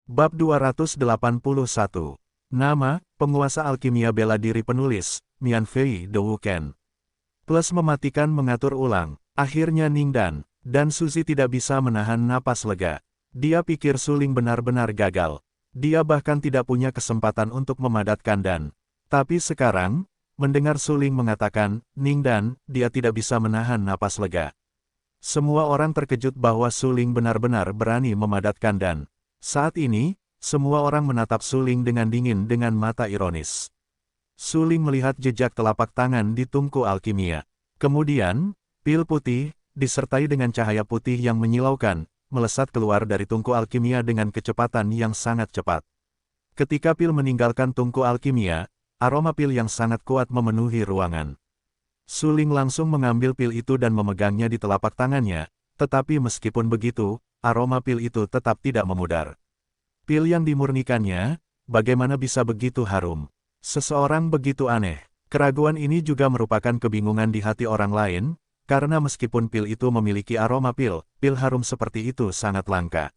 Bab 281. Nama, penguasa alkimia bela diri penulis, Mian Fei De Wuken. Plus mematikan mengatur ulang. Akhirnya Ningdan dan Suzy tidak bisa menahan napas lega. Dia pikir suling benar-benar gagal. Dia bahkan tidak punya kesempatan untuk memadatkan dan. Tapi sekarang, mendengar suling mengatakan, Ningdan, dia tidak bisa menahan napas lega. Semua orang terkejut bahwa suling benar-benar berani memadatkan dan. Saat ini, semua orang menatap suling dengan dingin dengan mata ironis. Suling melihat jejak telapak tangan di tungku alkimia. Kemudian, pil putih, disertai dengan cahaya putih yang menyilaukan, melesat keluar dari tungku alkimia dengan kecepatan yang sangat cepat. Ketika pil meninggalkan tungku alkimia, aroma pil yang sangat kuat memenuhi ruangan. Suling langsung mengambil pil itu dan memegangnya di telapak tangannya, tetapi meskipun begitu, aroma pil itu tetap tidak memudar. Pil yang dimurnikannya, bagaimana bisa begitu harum? Seseorang begitu aneh. Keraguan ini juga merupakan kebingungan di hati orang lain, karena meskipun pil itu memiliki aroma pil harum seperti itu sangat langka.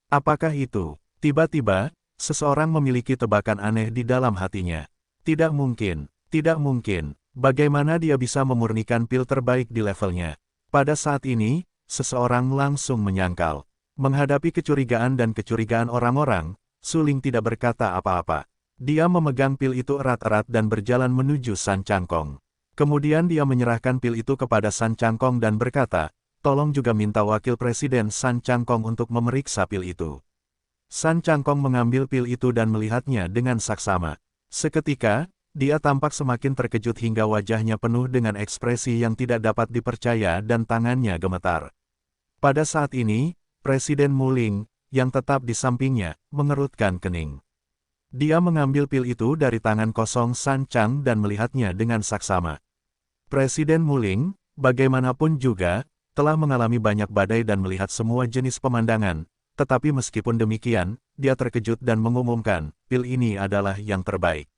Apakah itu? Tiba-tiba, seseorang memiliki tebakan aneh di dalam hatinya. Tidak mungkin, tidak mungkin. Bagaimana dia bisa memurnikan pil terbaik di levelnya? Pada saat ini, seseorang langsung menyangkal. Menghadapi kecurigaan dan kecurigaan orang-orang, suling tidak berkata apa-apa. Dia memegang pil itu erat-erat dan berjalan menuju San Cangkong. Kemudian dia menyerahkan pil itu kepada San Cangkong dan berkata, tolong juga minta wakil presiden San Cangkong untuk memeriksa pil itu. San Cangkong mengambil pil itu dan melihatnya dengan saksama. Seketika, dia tampak semakin terkejut hingga wajahnya penuh dengan ekspresi yang tidak dapat dipercaya dan tangannya gemetar. Pada saat ini, Presiden Muling, yang tetap di sampingnya, mengerutkan kening. Dia mengambil pil itu dari tangan kosong San Chang dan melihatnya dengan saksama. Presiden Muling, bagaimanapun juga, telah mengalami banyak badai dan melihat semua jenis pemandangan, tetapi meskipun demikian, dia terkejut dan mengumumkan, pil ini adalah yang terbaik.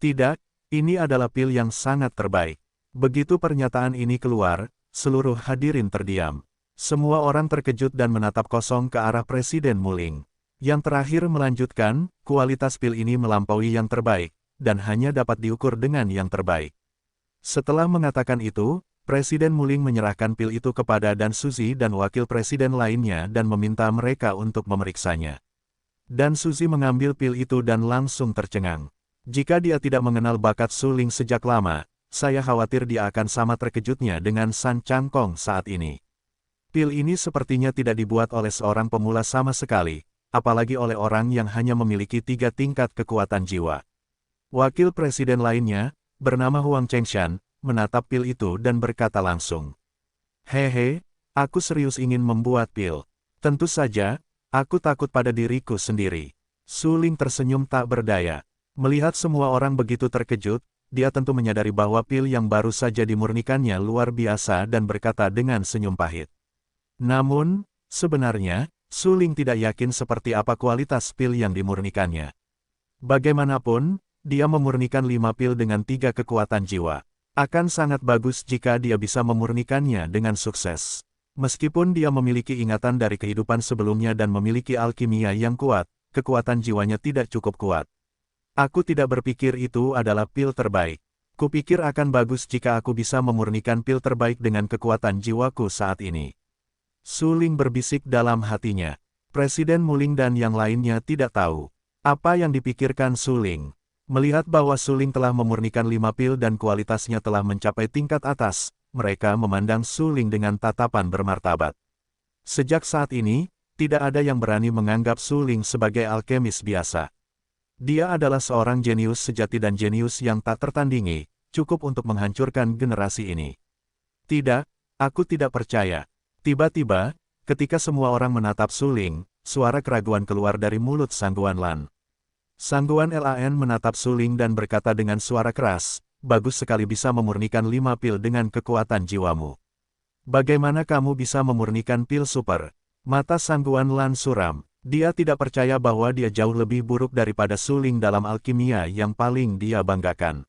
Tidak, ini adalah pil yang sangat terbaik. Begitu pernyataan ini keluar, seluruh hadirin terdiam. Semua orang terkejut dan menatap kosong ke arah Presiden Muling. Yang terakhir melanjutkan, kualitas pil ini melampaui yang terbaik, dan hanya dapat diukur dengan yang terbaik. Setelah mengatakan itu, Presiden Muling menyerahkan pil itu kepada Dan Suzy dan wakil presiden lainnya dan meminta mereka untuk memeriksanya. Dan Suzy mengambil pil itu dan langsung tercengang. Jika dia tidak mengenal bakat suling sejak lama, saya khawatir dia akan sama terkejutnya dengan San Cangkong saat ini. Pil ini sepertinya tidak dibuat oleh seorang pemula sama sekali, apalagi oleh orang yang hanya memiliki 3 tingkat kekuatan jiwa. Wakil presiden lainnya, bernama Huang Chengshan, menatap pil itu dan berkata langsung. Hehe, aku serius ingin membuat pil. Tentu saja, aku takut pada diriku sendiri. Suling tersenyum tak berdaya. Melihat semua orang begitu terkejut, dia tentu menyadari bahwa pil yang baru saja dimurnikannya luar biasa dan berkata dengan senyum pahit. Namun, sebenarnya, suling tidak yakin seperti apa kualitas pil yang dimurnikannya. Bagaimanapun, dia memurnikan 5 pil dengan 3 kekuatan jiwa. Akan sangat bagus jika dia bisa memurnikannya dengan sukses. Meskipun dia memiliki ingatan dari kehidupan sebelumnya dan memiliki alkimia yang kuat, kekuatan jiwanya tidak cukup kuat. Aku tidak berpikir itu adalah pil terbaik. Kupikir akan bagus jika aku bisa memurnikan pil terbaik dengan kekuatan jiwaku saat ini. Suling berbisik dalam hatinya. Presiden Muling dan yang lainnya tidak tahu apa yang dipikirkan Suling. Melihat bahwa Suling telah memurnikan 5 pil dan kualitasnya telah mencapai tingkat atas, mereka memandang Suling dengan tatapan bermartabat. Sejak saat ini, tidak ada yang berani menganggap Suling sebagai alkemis biasa. Dia adalah seorang jenius sejati dan jenius yang tak tertandingi, cukup untuk menghancurkan generasi ini. Tidak, aku tidak percaya. Tiba-tiba, ketika semua orang menatap Suling, suara keraguan keluar dari mulut Sangguan Lan. Sangguan Lan menatap Suling dan berkata dengan suara keras, bagus sekali bisa memurnikan 5 pil dengan kekuatan jiwamu. Bagaimana kamu bisa memurnikan pil super? Mata Sangguan Lan suram. Dia tidak percaya bahwa dia jauh lebih buruk daripada Suling dalam alkimia yang paling dia banggakan.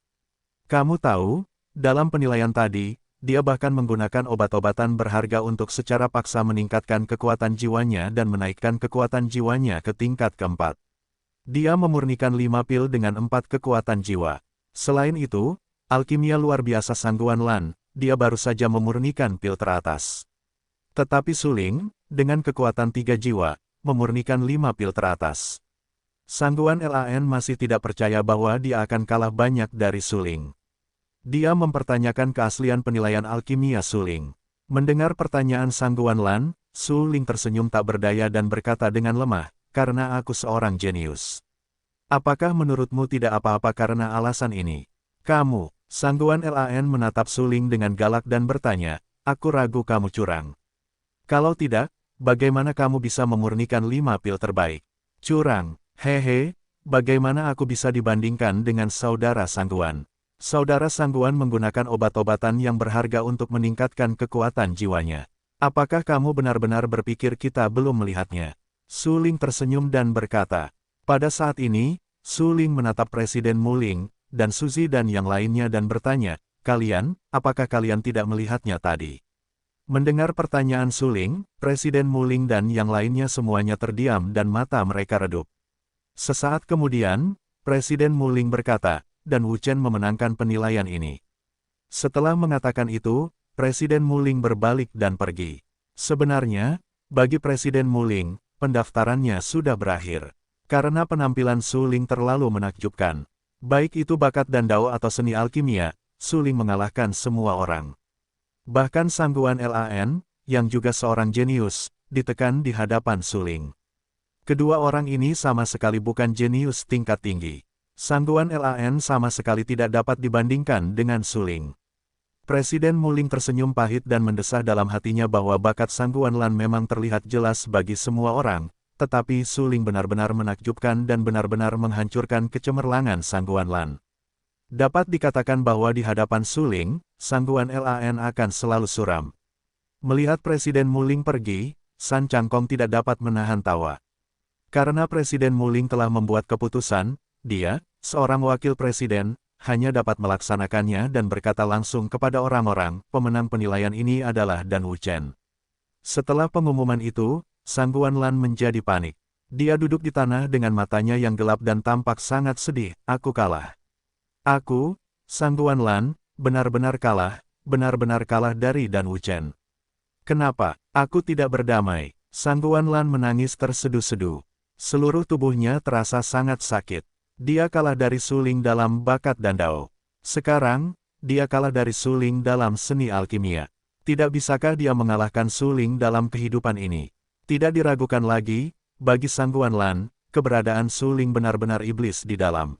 Kamu tahu, dalam penilaian tadi, dia bahkan menggunakan obat-obatan berharga untuk secara paksa meningkatkan kekuatan jiwanya dan menaikkan kekuatan jiwanya ke tingkat keempat. Dia memurnikan 5 pil dengan 4 kekuatan jiwa. Selain itu, alkimia luar biasa Sangguan Lan, dia baru saja memurnikan pil teratas. Tetapi Su Ling, dengan kekuatan 3 jiwa, memurnikan 5 pil teratas. Sangguan Lan masih tidak percaya bahwa dia akan kalah banyak dari Su Ling. Dia mempertanyakan keaslian penilaian alkimia Su Ling. Mendengar pertanyaan Sangguan Lan, Su Ling tersenyum tak berdaya dan berkata dengan lemah, "Karena aku seorang jenius." "Apakah menurutmu tidak apa-apa karena alasan ini?" "Kamu," Sangguan Lan menatap Su Ling dengan galak dan bertanya, "Aku ragu kamu curang. Kalau tidak, bagaimana kamu bisa memurnikan 5 pil terbaik?" "Curang, hehe, bagaimana aku bisa dibandingkan dengan saudara Sangguan?" "Saudara Sangguan menggunakan obat-obatan yang berharga untuk meningkatkan kekuatan jiwanya. Apakah kamu benar-benar berpikir kita belum melihatnya?" Su Ling tersenyum dan berkata. Pada saat ini, Su Ling menatap Presiden Mu Ling, dan Suzy dan yang lainnya dan bertanya, "Kalian, apakah kalian tidak melihatnya tadi?" Mendengar pertanyaan Su Ling, Presiden Mu Ling dan yang lainnya semuanya terdiam dan mata mereka redup. Sesaat kemudian, Presiden Mu Ling berkata, "Dan Wu Chen memenangkan penilaian ini." Setelah mengatakan itu, Presiden Mu Ling berbalik dan pergi. Sebenarnya, bagi Presiden Mu Ling, pendaftarannya sudah berakhir. Karena penampilan Su Ling terlalu menakjubkan. Baik itu bakat dan dao atau seni alkimia, Su Ling mengalahkan semua orang. Bahkan Sangguan Lan, yang juga seorang jenius, ditekan di hadapan Su Ling. Kedua orang ini sama sekali bukan jenius tingkat tinggi. Sangguan Lan sama sekali tidak dapat dibandingkan dengan Su Ling. Presiden Mu Ling tersenyum pahit dan mendesah dalam hatinya bahwa bakat Sangguan Lan memang terlihat jelas bagi semua orang, tetapi Su Ling benar-benar menakjubkan dan benar-benar menghancurkan kecemerlangan Sangguan Lan. Dapat dikatakan bahwa di hadapan Su Ling, Sangguan Lan akan selalu suram. Melihat Presiden Mu Ling pergi, San Changkong tidak dapat menahan tawa. Karena Presiden Mu Ling telah membuat keputusan, dia, seorang wakil presiden, hanya dapat melaksanakannya dan berkata langsung kepada orang-orang, "Pemenang penilaian ini adalah Dan Wu Chen." Setelah pengumuman itu, Sangguan Lan menjadi panik. Dia duduk di tanah dengan matanya yang gelap dan tampak sangat sedih. "Aku kalah. Aku, Sangguan Lan, benar-benar kalah dari Dan Wu Chen. Kenapa aku tidak berdamai?" Sangguan Lan menangis terseduh-seduh. Seluruh tubuhnya terasa sangat sakit. Dia kalah dari Su Ling dalam bakat dan dao. Sekarang, dia kalah dari Su Ling dalam seni alkimia. Tidak bisakah dia mengalahkan Su Ling dalam kehidupan ini? Tidak diragukan lagi, bagi Sangguan Lan, keberadaan Su Ling benar-benar iblis di dalam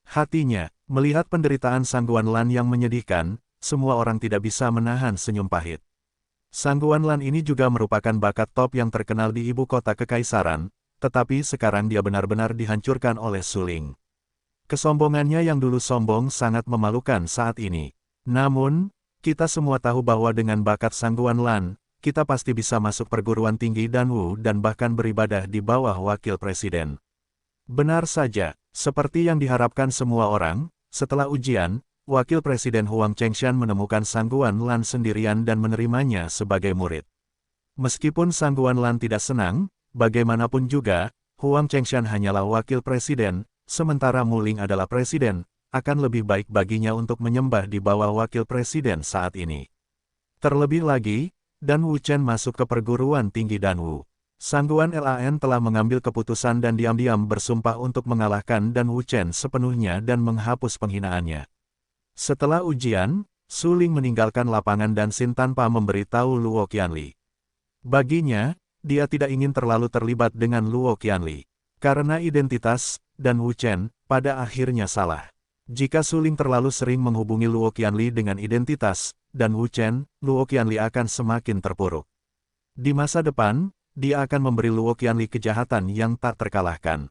hatinya. Melihat penderitaan Sangguan Lan yang menyedihkan, semua orang tidak bisa menahan senyum pahit. Sangguan Lan ini juga merupakan bakat top yang terkenal di ibu kota kekaisaran, tetapi sekarang dia benar-benar dihancurkan oleh Su Ling. Kesombongannya yang dulu sombong sangat memalukan saat ini. Namun, kita semua tahu bahwa dengan bakat Sangguan Lan, kita pasti bisa masuk perguruan tinggi Danwu dan bahkan beribadah di bawah wakil presiden. Benar saja, seperti yang diharapkan semua orang, setelah ujian, wakil presiden Huang Chengshan menemukan Sangguan Lan sendirian dan menerimanya sebagai murid. Meskipun Sangguan Lan tidak senang, bagaimanapun juga, Huang Chengshan hanyalah wakil presiden, sementara Mu Ling adalah presiden, akan lebih baik baginya untuk menyembah di bawah wakil presiden saat ini. Terlebih lagi, Dan Wu Chen masuk ke perguruan tinggi Danwu. Sangguan Lan telah mengambil keputusan dan diam-diam bersumpah untuk mengalahkan Dan Wu Chen sepenuhnya dan menghapus penghinaannya. Setelah ujian, Su Ling meninggalkan lapangan dansin tanpa memberitahu Luo Qianli. Baginya, dia tidak ingin terlalu terlibat dengan Luo Qianli. Karena identitas, Dan Wu Chen, pada akhirnya salah. Jika Su Ling terlalu sering menghubungi Luo Qianli dengan identitas, Dan Wu Chen, Luo Qianli akan semakin terpuruk. Di masa depan, dia akan memberi Luo Qianli kejahatan yang tak terkalahkan.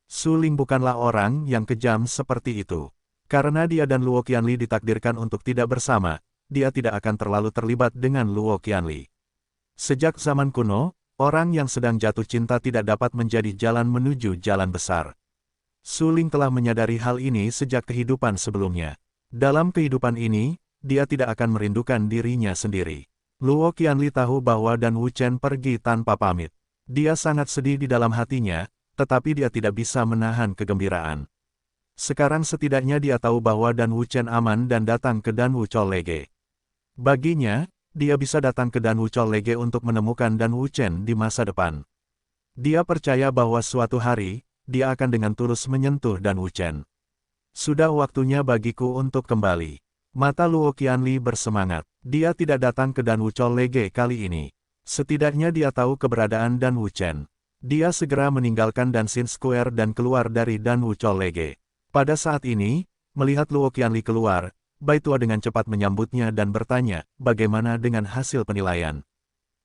Su Ling bukanlah orang yang kejam seperti itu. Karena dia dan Luo Qianli ditakdirkan untuk tidak bersama, dia tidak akan terlalu terlibat dengan Luo Qianli. Sejak zaman kuno, orang yang sedang jatuh cinta tidak dapat menjadi jalan menuju jalan besar. Su Ling telah menyadari hal ini sejak kehidupan sebelumnya. Dalam kehidupan ini, dia tidak akan merindukan dirinya sendiri. Luo Qianli tahu bahwa Dan Wuchen pergi tanpa pamit. Dia sangat sedih di dalam hatinya, tetapi dia tidak bisa menahan kegembiraan. Sekarang setidaknya dia tahu bahwa Dan Wuchen aman dan datang ke Dan Wuchol Lege. Baginya, dia bisa datang ke Dan Wuchol Lege untuk menemukan Dan Wuchen di masa depan. Dia percaya bahwa suatu hari, dia akan dengan tulus menyentuh Dan Wuchen. Sudah waktunya bagiku untuk kembali. Mata Luo Qianli bersemangat. Dia tidak datang ke Dan Wuchol Lege kali ini. Setidaknya dia tahu keberadaan Dan Wuchen. Dia segera meninggalkan Danshin Square dan keluar dari Dan Wuchol Lege. Pada saat ini, melihat Luo Qianli keluar, Bai Tua dengan cepat menyambutnya dan bertanya, bagaimana dengan hasil penilaian.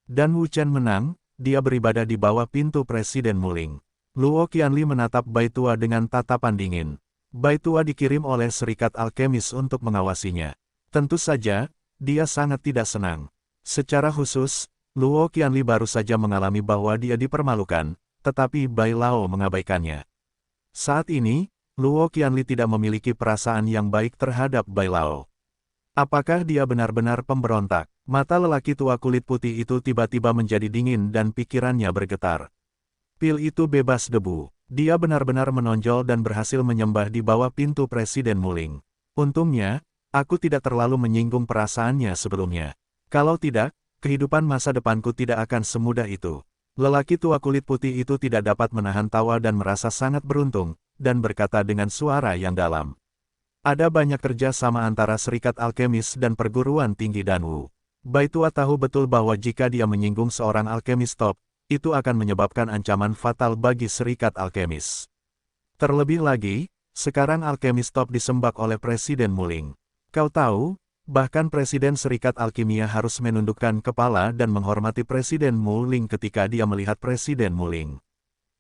Dan Wuchen menang, dia beribadah di bawah pintu Presiden Muling. Luo Qianli menatap Bai Tua dengan tatapan dingin. Bai Tua dikirim oleh Serikat Alkemis untuk mengawasinya. Tentu saja, dia sangat tidak senang. Secara khusus, Luo Qianli baru saja mengalami bahwa dia dipermalukan, tetapi Bai Lao mengabaikannya. Saat ini, Luo Qianli tidak memiliki perasaan yang baik terhadap Bai Lao. Apakah dia benar-benar pemberontak? Mata lelaki tua kulit putih itu tiba-tiba menjadi dingin dan pikirannya bergetar. Pil itu bebas debu. Dia benar-benar menonjol dan berhasil menyembah di bawah pintu Presiden Muling. Untungnya, aku tidak terlalu menyinggung perasaannya sebelumnya. Kalau tidak, kehidupan masa depanku tidak akan semudah itu. Lelaki tua kulit putih itu tidak dapat menahan tawa dan merasa sangat beruntung, dan berkata dengan suara yang dalam. Ada banyak kerja sama antara Serikat Alkemis dan Perguruan Tinggi Danwu. Bai Tua tahu betul bahwa jika dia menyinggung seorang alkemis top, itu akan menyebabkan ancaman fatal bagi Serikat Alkemis. Terlebih lagi, sekarang alkemis top disembah oleh Presiden Muling. Kau tahu, bahkan Presiden Serikat Alkimia harus menundukkan kepala dan menghormati Presiden Muling ketika dia melihat Presiden Muling.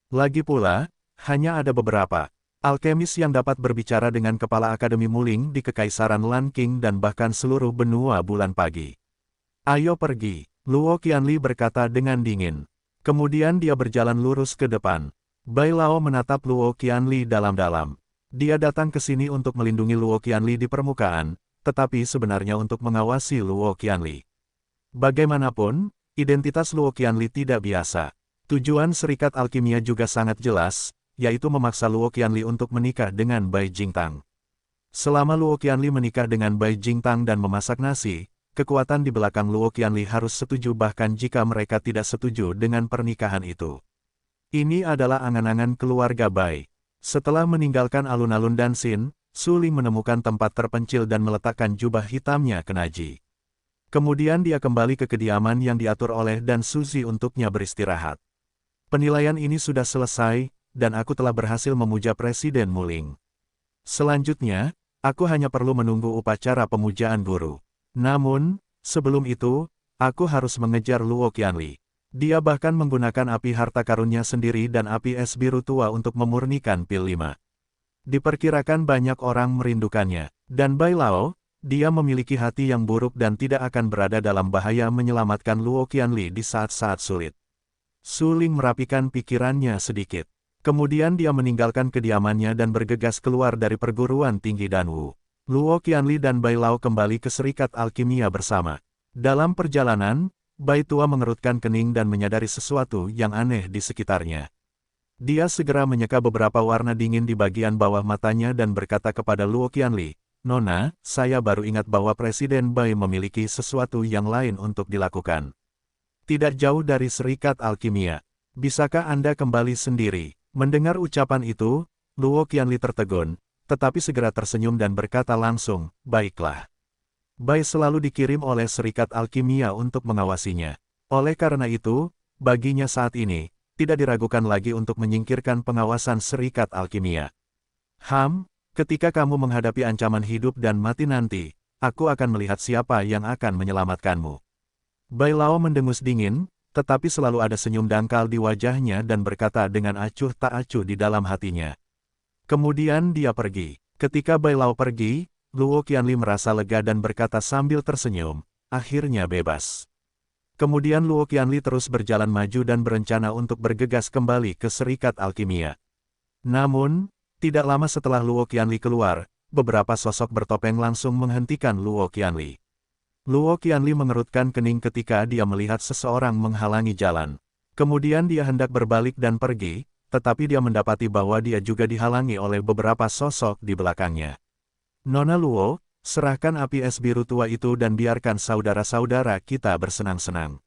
Lagi pula, hanya ada beberapa alkemis yang dapat berbicara dengan Kepala Akademi Muling di Kekaisaran Lanqing dan bahkan seluruh benua bulan pagi. Ayo pergi, Luo Qianli berkata dengan dingin. Kemudian dia berjalan lurus ke depan. Bai Lao menatap Luo Qianli dalam-dalam. Dia datang ke sini untuk melindungi Luo Qianli di permukaan, tetapi sebenarnya untuk mengawasi Luo Qianli. Bagaimanapun, identitas Luo Qianli tidak biasa. Tujuan Serikat Alkimia juga sangat jelas, yaitu memaksa Luo Qianli untuk menikah dengan Bai Jingtang. Selama Luo Qianli menikah dengan Bai Jingtang dan memasak nasi, kekuatan di belakang Luo Qianli harus setuju bahkan jika mereka tidak setuju dengan pernikahan itu. Ini adalah angan-angan keluarga Bai. Setelah meninggalkan alun-alun Danshin, Su Ling menemukan tempat terpencil dan meletakkan jubah hitamnya ke Naji. Kemudian dia kembali ke kediaman yang diatur oleh Dan Suzy untuknya beristirahat. Penilaian ini sudah selesai, dan aku telah berhasil memuja Presiden Muling. Selanjutnya, aku hanya perlu menunggu upacara pemujaan guru. Namun, sebelum itu, aku harus mengejar Luo Qianli. Dia bahkan menggunakan api harta karunnya sendiri dan api es biru tua untuk memurnikan pil 5. Diperkirakan banyak orang merindukannya. Dan Bai Lao, dia memiliki hati yang buruk dan tidak akan berada dalam bahaya menyelamatkan Luo Qianli di saat-saat sulit. Su Ling merapikan pikirannya sedikit. Kemudian dia meninggalkan kediamannya dan bergegas keluar dari perguruan tinggi Danwu. Luo Qianli dan Bai Lao kembali ke Serikat Alkimia bersama. Dalam perjalanan, Bai Tua mengerutkan kening dan menyadari sesuatu yang aneh di sekitarnya. Dia segera menyeka beberapa warna dingin di bagian bawah matanya dan berkata kepada Luo Qianli, "Nona, saya baru ingat bahwa Presiden Bai memiliki sesuatu yang lain untuk dilakukan. Tidak jauh dari Serikat Alkimia. Bisakah Anda kembali sendiri?" Mendengar ucapan itu, Luo Qianli tertegun, tetapi segera tersenyum dan berkata langsung, "Baiklah." Bai selalu dikirim oleh Serikat Alkimia untuk mengawasinya. Oleh karena itu, baginya saat ini, tidak diragukan lagi untuk menyingkirkan pengawasan Serikat Alkimia. Ketika kamu menghadapi ancaman hidup dan mati nanti, aku akan melihat siapa yang akan menyelamatkanmu." Bai Lao mendengus dingin, tetapi selalu ada senyum dangkal di wajahnya dan berkata dengan acuh tak acuh di dalam hatinya. Kemudian dia pergi. Ketika Bai Lao pergi, Luo Qianli merasa lega dan berkata sambil tersenyum, "Akhirnya bebas." Kemudian Luo Qianli terus berjalan maju dan berencana untuk bergegas kembali ke Serikat Alkimia. Namun, tidak lama setelah Luo Qianli keluar, beberapa sosok bertopeng langsung menghentikan Luo Qianli. Luo Qianli mengerutkan kening ketika dia melihat seseorang menghalangi jalan. Kemudian dia hendak berbalik dan pergi, tetapi dia mendapati bahwa dia juga dihalangi oleh beberapa sosok di belakangnya. Nona Luo, serahkan api es biru tua itu dan biarkan saudara-saudara kita bersenang-senang.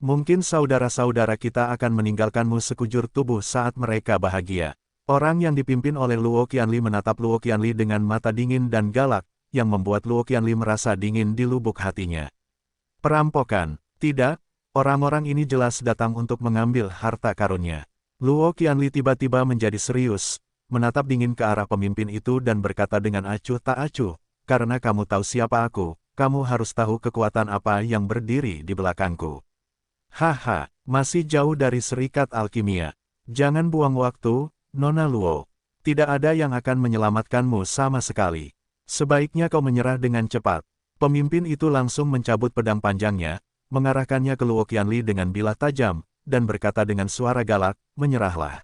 Mungkin saudara-saudara kita akan meninggalkanmu sekujur tubuh saat mereka bahagia. Orang yang dipimpin oleh Luo Qianli menatap Luo Qianli dengan mata dingin dan galak, yang membuat Luo Qianli merasa dingin di lubuk hatinya. Perampokan, tidak, orang-orang ini jelas datang untuk mengambil harta karunnya. Luo Qianli tiba-tiba menjadi serius, menatap dingin ke arah pemimpin itu dan berkata dengan acuh tak acuh, karena kamu tahu siapa aku, kamu harus tahu kekuatan apa yang berdiri di belakangku. Haha, masih jauh dari serikat alkimia. Jangan buang waktu, Nona Luo. Tidak ada yang akan menyelamatkanmu sama sekali. Sebaiknya kau menyerah dengan cepat. Pemimpin itu langsung mencabut pedang panjangnya, mengarahkannya ke Luo Qianli dengan bilah tajam, dan berkata dengan suara galak, menyerahlah.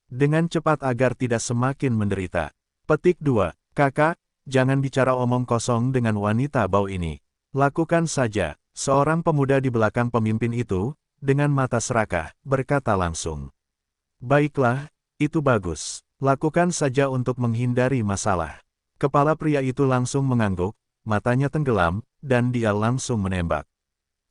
Dengan cepat agar tidak semakin menderita. Petik 2. Kakak, jangan bicara omong kosong dengan wanita bau ini. Lakukan saja, seorang pemuda di belakang pemimpin itu, dengan mata serakah, berkata langsung. Baiklah, itu bagus. Lakukan saja untuk menghindari masalah. Kepala pria itu langsung mengangguk, matanya tenggelam, dan dia langsung menembak.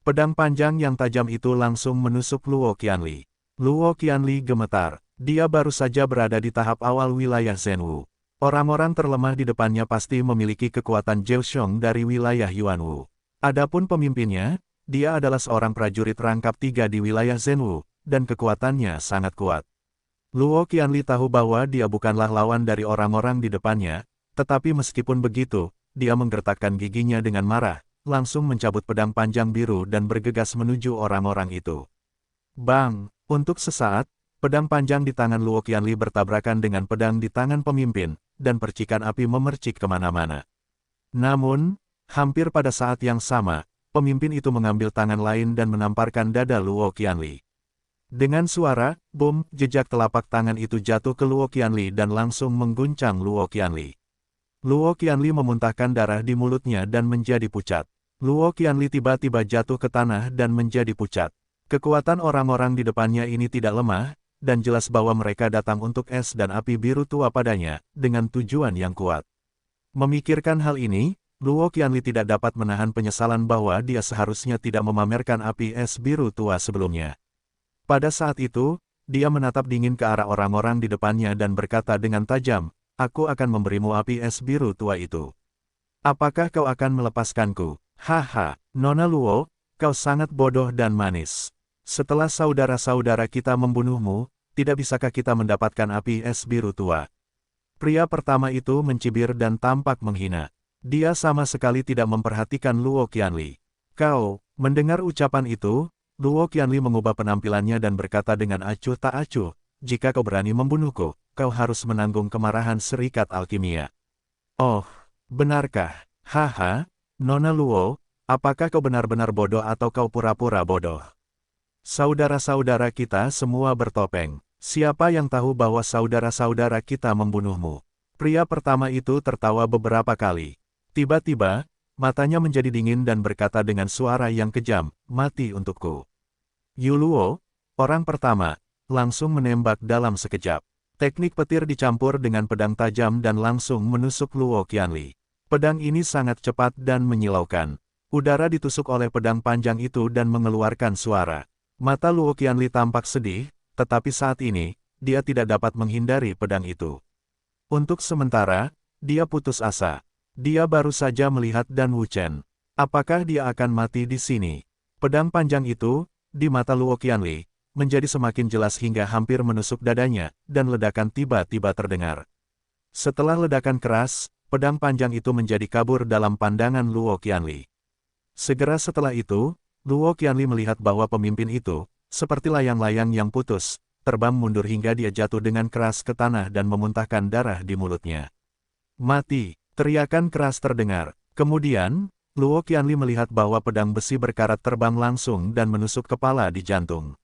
Pedang panjang yang tajam itu langsung menusuk Luo Qianli. Luo Qianli gemetar. Dia baru saja berada di tahap awal wilayah Zhenwu. Orang-orang terlemah di depannya pasti memiliki kekuatan Zheoxiong dari wilayah Yuanwu. Adapun pemimpinnya, dia adalah seorang prajurit rangkap 3 di wilayah Zhenwu, dan kekuatannya sangat kuat. Luo Qianli tahu bahwa dia bukanlah lawan dari orang-orang di depannya, tetapi meskipun begitu, dia menggertakkan giginya dengan marah, langsung mencabut pedang panjang biru dan bergegas menuju orang-orang itu. Bang! Untuk sesaat, pedang panjang di tangan Luo Qianli bertabrakan dengan pedang di tangan pemimpin, dan percikan api memercik kemana-mana. Namun, hampir pada saat yang sama, pemimpin itu mengambil tangan lain dan menamparkan dada Luo Qianli. Dengan suara, boom, jejak telapak tangan itu jatuh ke Luo Qianli dan langsung mengguncang Luo Qianli. Luo Qianli memuntahkan darah di mulutnya dan menjadi pucat. Luo Qianli tiba-tiba jatuh ke tanah dan menjadi pucat. Kekuatan orang-orang di depannya ini tidak lemah, dan jelas bahwa mereka datang untuk es dan api biru tua padanya, dengan tujuan yang kuat. Memikirkan hal ini, Luo Qianli tidak dapat menahan penyesalan bahwa dia seharusnya tidak memamerkan api es biru tua sebelumnya. Pada saat itu, dia menatap dingin ke arah orang-orang di depannya dan berkata dengan tajam, aku akan memberimu api es biru tua itu. Apakah kau akan melepaskanku? Haha, Nona Luo, kau sangat bodoh dan manis. Setelah saudara-saudara kita membunuhmu, tidak bisakah kita mendapatkan api es biru tua? Pria pertama itu mencibir dan tampak menghina. Dia sama sekali tidak memperhatikan Luo Qianli. Kau, mendengar ucapan itu, Luo Qianli mengubah penampilannya dan berkata dengan acuh tak acuh, jika kau berani membunuhku, kau harus menanggung kemarahan serikat alkimia. Oh, benarkah? Haha, Nona Luo, apakah kau benar-benar bodoh atau kau pura-pura bodoh? Saudara-saudara kita semua bertopeng. Siapa yang tahu bahwa saudara-saudara kita membunuhmu? Pria pertama itu tertawa beberapa kali. Tiba-tiba, matanya menjadi dingin dan berkata dengan suara yang kejam, mati untukku. Yu Luo, orang pertama, langsung menembak dalam sekejap. Teknik petir dicampur dengan pedang tajam dan langsung menusuk Luo Qianli. Pedang ini sangat cepat dan menyilaukan. Udara ditusuk oleh pedang panjang itu dan mengeluarkan suara. Mata Luo Qianli tampak sedih, tetapi saat ini, dia tidak dapat menghindari pedang itu. Untuk sementara, dia putus asa. Dia baru saja melihat Dan Wuchen. Apakah dia akan mati di sini? Pedang panjang itu, di mata Luo Qianli, menjadi semakin jelas hingga hampir menusuk dadanya, dan ledakan tiba-tiba terdengar. Setelah ledakan keras, pedang panjang itu menjadi kabur dalam pandangan Luo Qianli. Segera setelah itu, Luo Qianli melihat bahwa pemimpin itu, seperti layang-layang yang putus, terbang mundur hingga dia jatuh dengan keras ke tanah dan memuntahkan darah di mulutnya. Mati! Teriakan keras terdengar. Kemudian, Luo Qianli melihat bahwa pedang besi berkarat terbang langsung dan menusuk kepala di jantung.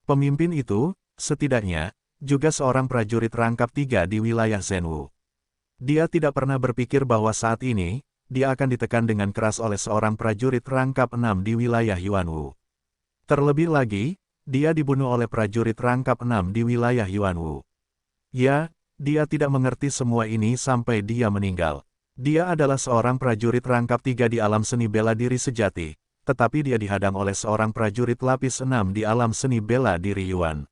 Pemimpin itu, setidaknya, juga seorang prajurit rangkap 3 di wilayah Zhenwu. Dia tidak pernah berpikir bahwa saat ini, dia akan ditekan dengan keras oleh seorang prajurit rangkap 6 di wilayah Yuanwu. Terlebih lagi, dia dibunuh oleh prajurit rangkap 6 di wilayah Yuanwu. Ya, dia tidak mengerti semua ini sampai dia meninggal. Dia adalah seorang prajurit rangkap 3 di alam seni bela diri sejati, tetapi dia dihadang oleh seorang prajurit lapis 6 di alam seni bela diri Yuan.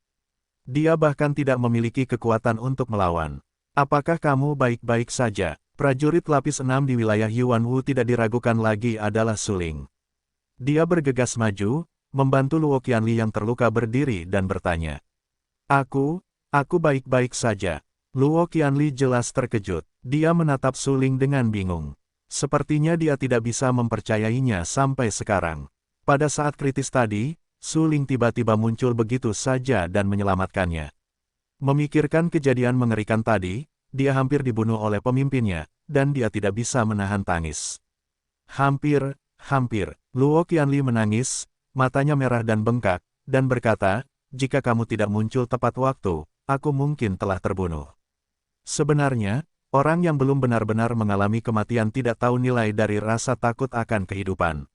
Dia bahkan tidak memiliki kekuatan untuk melawan. Apakah kamu baik-baik saja? Prajurit lapis 6 di wilayah Yuanwu tidak diragukan lagi adalah Suling. Dia bergegas maju, membantu Luo Qianli yang terluka berdiri dan bertanya. Aku baik-baik saja. Luo Qianli jelas terkejut. Dia menatap Suling dengan bingung. Sepertinya dia tidak bisa mempercayainya sampai sekarang. Pada saat kritis tadi, Suling tiba-tiba muncul begitu saja dan menyelamatkannya. Memikirkan kejadian mengerikan tadi, dia hampir dibunuh oleh pemimpinnya, dan dia tidak bisa menahan tangis. Hampir, Luo Qianli menangis, matanya merah dan bengkak, dan berkata, jika kamu tidak muncul tepat waktu, aku mungkin telah terbunuh. Sebenarnya, orang yang belum benar-benar mengalami kematian tidak tahu nilai dari rasa takut akan kehidupan.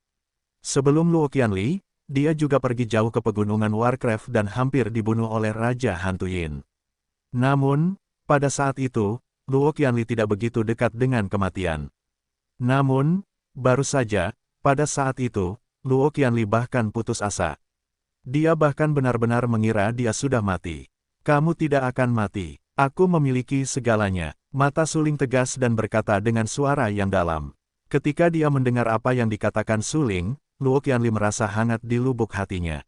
Sebelum Luo Qianli, dia juga pergi jauh ke pegunungan Warcraft dan hampir dibunuh oleh Raja Hantu Yin. Namun, pada saat itu, Luo Qianli tidak begitu dekat dengan kematian. Namun, baru saja, pada saat itu, Luo Qianli bahkan putus asa. Dia bahkan benar-benar mengira dia sudah mati. Kamu tidak akan mati. Aku memiliki segalanya. Mata Suling tegas dan berkata dengan suara yang dalam. Ketika dia mendengar apa yang dikatakan Suling, Luo Qianli merasa hangat di lubuk hatinya.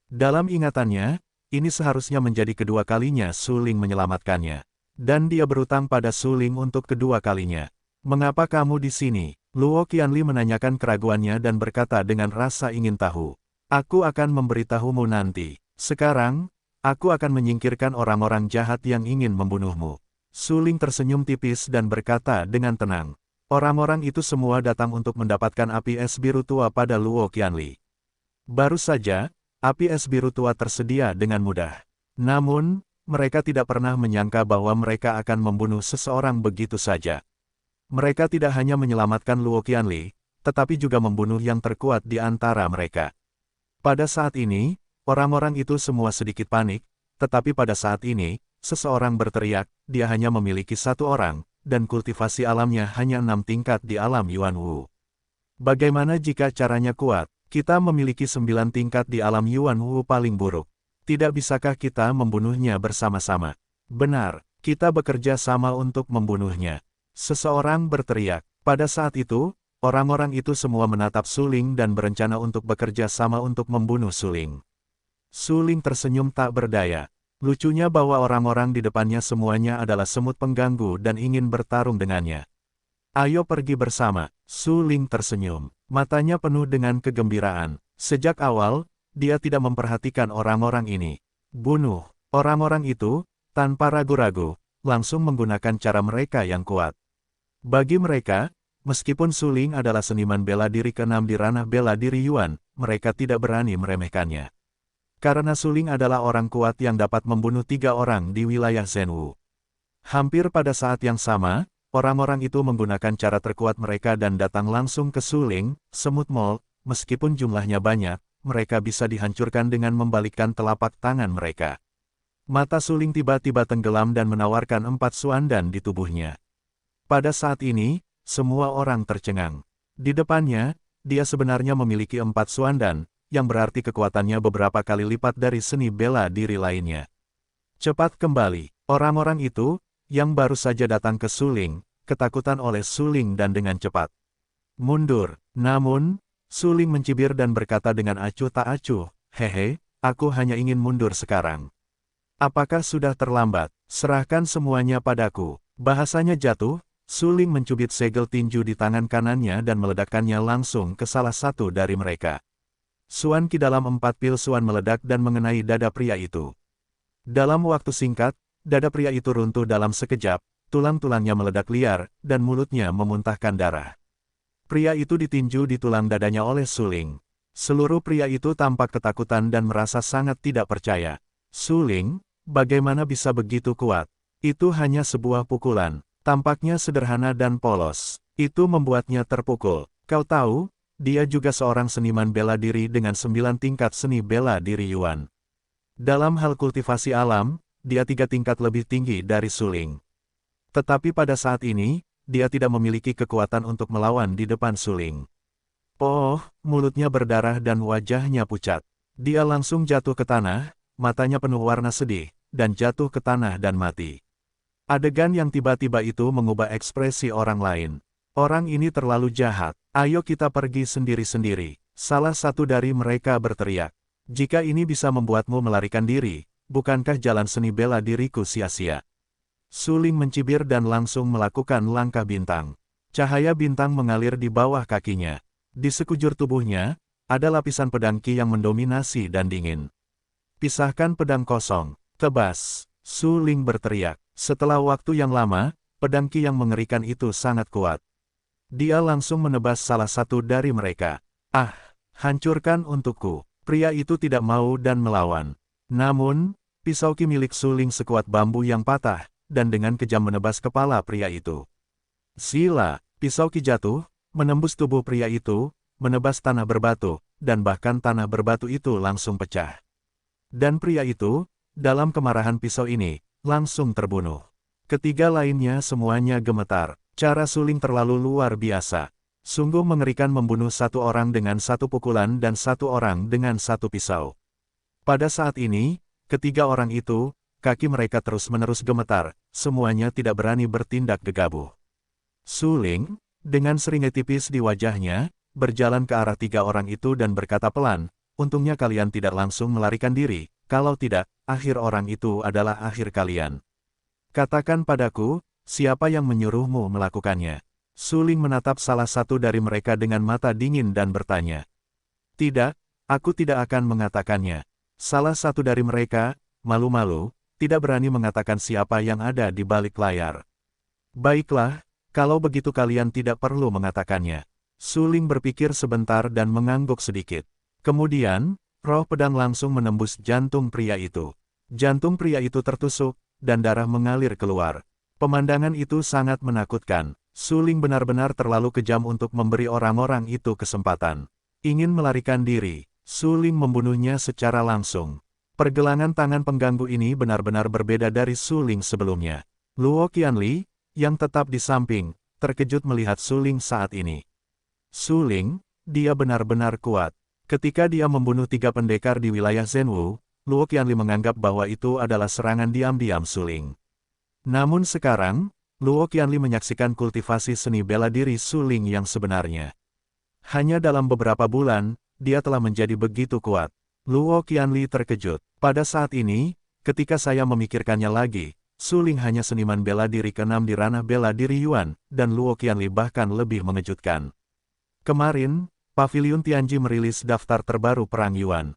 Dalam ingatannya, ini seharusnya menjadi kedua kalinya Suling menyelamatkannya. Dan dia berutang pada Suling untuk kedua kalinya. Mengapa kamu di sini? Luo Qianli menanyakan keraguannya dan berkata dengan rasa ingin tahu. Aku akan memberitahumu nanti. Sekarang, aku akan menyingkirkan orang-orang jahat yang ingin membunuhmu. Suling tersenyum tipis dan berkata dengan tenang. Orang-orang itu semua datang untuk mendapatkan api es biru tua pada Luo Qianli. Baru saja, api es biru tua tersedia dengan mudah. Namun, mereka tidak pernah menyangka bahwa mereka akan membunuh seseorang begitu saja. Mereka tidak hanya menyelamatkan Luo Qianli, tetapi juga membunuh yang terkuat di antara mereka. Pada saat ini, orang-orang itu semua sedikit panik, tetapi pada saat ini, seseorang berteriak, dia hanya memiliki satu orang, dan kultivasi alamnya hanya 6 tingkat di alam Yuanwu. Bagaimana jika caranya kuat? Kita memiliki 9 tingkat di alam Yuanwu paling buruk. Tidak bisakah kita membunuhnya bersama-sama? Benar, kita bekerja sama untuk membunuhnya. Seseorang berteriak. Pada saat itu, orang-orang itu semua menatap Suling dan berencana untuk bekerja sama untuk membunuh Suling. Suling tersenyum tak berdaya. Lucunya bahwa orang-orang di depannya semuanya adalah semut pengganggu dan ingin bertarung dengannya. Ayo pergi bersama. Suling tersenyum. Matanya penuh dengan kegembiraan. Sejak awal, dia tidak memperhatikan orang-orang ini. Bunuh. Orang-orang itu, tanpa ragu-ragu, langsung menggunakan cara mereka yang kuat. Bagi mereka, meskipun Suling adalah seniman bela diri ke-6 di ranah bela diri Yuan, mereka tidak berani meremehkannya. Karena Suling adalah orang kuat yang dapat membunuh 3 orang di wilayah Zhenwu. Hampir pada saat yang sama, orang-orang itu menggunakan cara terkuat mereka dan datang langsung ke Suling, semut mol, meskipun jumlahnya banyak, mereka bisa dihancurkan dengan membalikkan telapak tangan mereka. Mata Suling tiba-tiba tenggelam dan menawarkan 4 suandan di tubuhnya. Pada saat ini, semua orang tercengang. Di depannya, dia sebenarnya memiliki 4 suandan, yang berarti kekuatannya beberapa kali lipat dari seni bela diri lainnya. Cepat kembali. Orang-orang itu, yang baru saja datang ke Suling, ketakutan oleh Suling dan dengan cepat mundur. Namun, Suling mencibir dan berkata dengan acuh tak acuh, hehe, aku hanya ingin mundur sekarang. Apakah sudah terlambat? Serahkan semuanya padaku. Bahasanya jatuh, Suling mencubit segel tinju di tangan kanannya dan meledakkannya langsung ke salah satu dari mereka. Suan Qi dalam 4 pil Suan meledak dan mengenai dada pria itu. Dalam waktu singkat, dada pria itu runtuh dalam sekejap, tulang-tulangnya meledak liar, dan mulutnya memuntahkan darah. Pria itu ditinju di tulang dadanya oleh Suling. Seluruh pria itu tampak ketakutan dan merasa sangat tidak percaya. Suling, bagaimana bisa begitu kuat? Itu hanya sebuah pukulan. Tampaknya sederhana dan polos. Itu membuatnya terpukul. Kau tahu, dia juga seorang seniman bela diri dengan 9 tingkat seni bela diri Yuan. Dalam hal kultivasi alam, dia 3 tingkat lebih tinggi dari Suling. Tetapi pada saat ini, dia tidak memiliki kekuatan untuk melawan di depan Suling. Oh, mulutnya berdarah dan wajahnya pucat. Dia langsung jatuh ke tanah, matanya penuh warna sedih, dan jatuh ke tanah dan mati. Adegan yang tiba-tiba itu mengubah ekspresi orang lain. Orang ini terlalu jahat. Ayo kita pergi sendiri-sendiri. Salah satu dari mereka berteriak. Jika ini bisa membuatmu melarikan diri, bukankah jalan seni bela diriku sia-sia? Suling mencibir dan langsung melakukan langkah bintang. Cahaya bintang mengalir di bawah kakinya. Di sekujur tubuhnya, ada lapisan pedang Qi yang mendominasi dan dingin. Pisahkan pedang kosong. Tebas. Suling berteriak. Setelah waktu yang lama, pedang Qi yang mengerikan itu sangat kuat. Dia langsung menebas salah satu dari mereka. Ah, hancurkan untukku. Pria itu tidak mau dan melawan. Namun, pisau Qi milik Suling sekuat bambu yang patah, dan dengan kejam menebas kepala pria itu. Sila, pisau Qi jatuh, menembus tubuh pria itu, menebas tanah berbatu, dan bahkan tanah berbatu itu langsung pecah. Dan pria itu, dalam kemarahan pisau ini, langsung terbunuh. Ketiga lainnya semuanya gemetar. Cara Suling terlalu luar biasa. Sungguh mengerikan membunuh satu orang dengan satu pukulan dan satu orang dengan satu pisau. Pada saat ini, ketiga orang itu, kaki mereka terus-menerus gemetar, semuanya tidak berani bertindak gegabah. Suling, dengan seringai tipis di wajahnya, berjalan ke arah tiga orang itu dan berkata pelan, untungnya kalian tidak langsung melarikan diri, kalau tidak, akhir orang itu adalah akhir kalian. Katakan padaku, siapa yang menyuruhmu melakukannya? Suling menatap salah satu dari mereka dengan mata dingin dan bertanya. Tidak, aku tidak akan mengatakannya. Salah satu dari mereka, malu-malu, tidak berani mengatakan siapa yang ada di balik layar. Baiklah, kalau begitu kalian tidak perlu mengatakannya. Suling berpikir sebentar dan mengangguk sedikit. Kemudian, roh pedang langsung menembus jantung pria itu. Jantung pria itu tertusuk, dan darah mengalir keluar. Pemandangan itu sangat menakutkan. Suling benar-benar terlalu kejam untuk memberi orang-orang itu kesempatan. Ingin melarikan diri, Suling membunuhnya secara langsung. Pergelangan tangan pengganggu ini benar-benar berbeda dari Suling sebelumnya. Luo Qianli, yang tetap di samping, terkejut melihat Suling saat ini. Suling, dia benar-benar kuat. Ketika dia membunuh 3 pendekar di wilayah Zhenwu, Luo Qianli menganggap bahwa itu adalah serangan diam-diam Suling. Namun sekarang, Luo Qianli menyaksikan kultivasi seni bela diri Suling yang sebenarnya. Hanya dalam beberapa bulan, dia telah menjadi begitu kuat. Luo Qianli terkejut. Pada saat ini, ketika saya memikirkannya lagi, Suling hanya seniman bela diri ke-6 di ranah bela diri Yuan, dan Luo Qianli bahkan lebih mengejutkan. Kemarin, Paviliun Tianji merilis daftar terbaru Perang Yuan.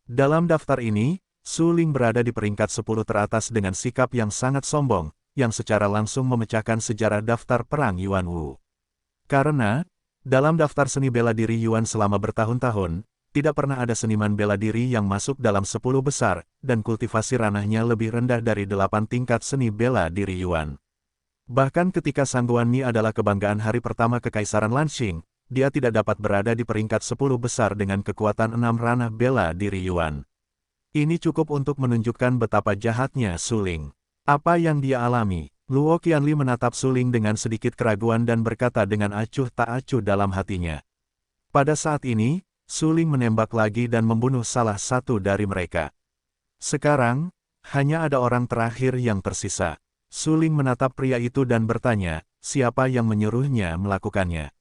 Dalam daftar ini, Suling berada di peringkat 10 teratas dengan sikap yang sangat sombong, yang secara langsung memecahkan sejarah daftar Perang Yuan Wu. Karena, dalam daftar seni bela diri Yuan selama bertahun-tahun, tidak pernah ada seniman bela diri yang masuk dalam 10 besar, dan kultivasi ranahnya lebih rendah dari 8 tingkat seni bela diri Yuan. Bahkan ketika Sang Guanmi adalah kebanggaan hari pertama Kekaisaran Lanxing, dia tidak dapat berada di peringkat 10 besar dengan kekuatan 6 ranah bela diri Yuan. Ini cukup untuk menunjukkan betapa jahatnya Suling. Apa yang dia alami? Luo Qianli menatap Suling dengan sedikit keraguan dan berkata dengan acuh tak acuh dalam hatinya. Pada saat ini, Suling menembak lagi dan membunuh salah satu dari mereka. Sekarang, hanya ada orang terakhir yang tersisa. Suling menatap pria itu dan bertanya, siapa yang menyuruhnya melakukannya?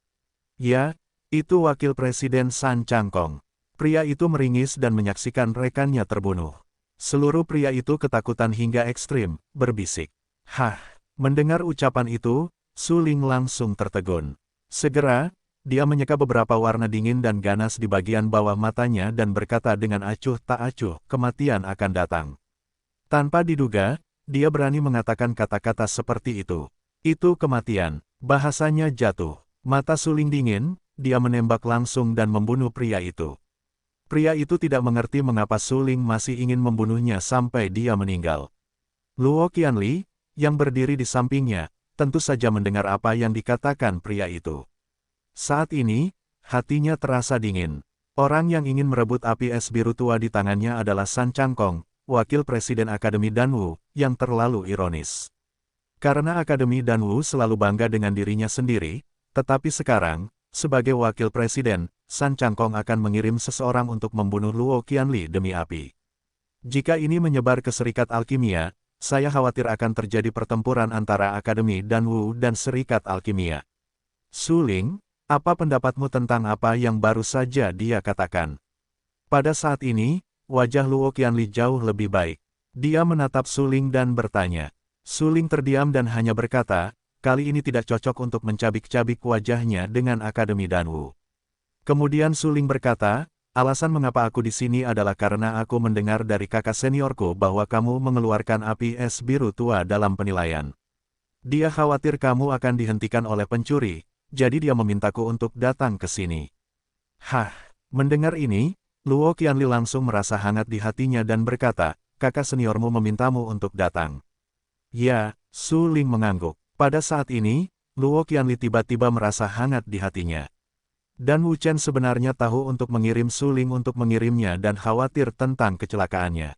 Ya, itu Wakil Presiden San Changkong. Pria itu meringis dan menyaksikan rekannya terbunuh. Seluruh pria itu ketakutan hingga ekstrim, berbisik. Hah, mendengar ucapan itu, Suling langsung tertegun. Segera, dia menyeka beberapa warna dingin dan ganas di bagian bawah matanya dan berkata dengan acuh tak acuh, kematian akan datang. Tanpa diduga, dia berani mengatakan kata-kata seperti itu. Itu kematian, bahasanya jatuh. Mata Suling dingin, dia menembak langsung dan membunuh pria itu. Pria itu tidak mengerti mengapa Suling masih ingin membunuhnya sampai dia meninggal. Luo Qianli, yang berdiri di sampingnya, tentu saja mendengar apa yang dikatakan pria itu. Saat ini, hatinya terasa dingin. Orang yang ingin merebut api es biru tua di tangannya adalah San Changkong, wakil presiden Akademi Danwu, yang terlalu ironis. Karena Akademi Danwu selalu bangga dengan dirinya sendiri, tetapi sekarang, sebagai wakil presiden, San Changkong akan mengirim seseorang untuk membunuh Luo Qianli demi api. Jika ini menyebar ke Serikat Alkimia, saya khawatir akan terjadi pertempuran antara Akademi Danwu dan Serikat Alkimia. Su Ling, apa pendapatmu tentang apa yang baru saja dia katakan? Pada saat ini, wajah Luo Qianli jauh lebih baik. Dia menatap Su Ling dan bertanya. Su Ling terdiam dan hanya berkata, kali ini tidak cocok untuk mencabik-cabik wajahnya dengan Akademi Danwu. Kemudian Su Ling berkata, alasan mengapa aku di sini adalah karena aku mendengar dari kakak seniorku bahwa kamu mengeluarkan api es biru tua dalam penilaian. Dia khawatir kamu akan dihentikan oleh pencuri, jadi dia memintaku untuk datang ke sini. Hah, mendengar ini, Luo Qianli langsung merasa hangat di hatinya dan berkata, kakak seniormu memintamu untuk datang. Ya, Su Ling mengangguk. Pada saat ini, Luo Qianli tiba-tiba merasa hangat di hatinya. Dan Wu Chen sebenarnya tahu untuk mengirim Su Ling untuk mengirimnya dan khawatir tentang kecelakaannya.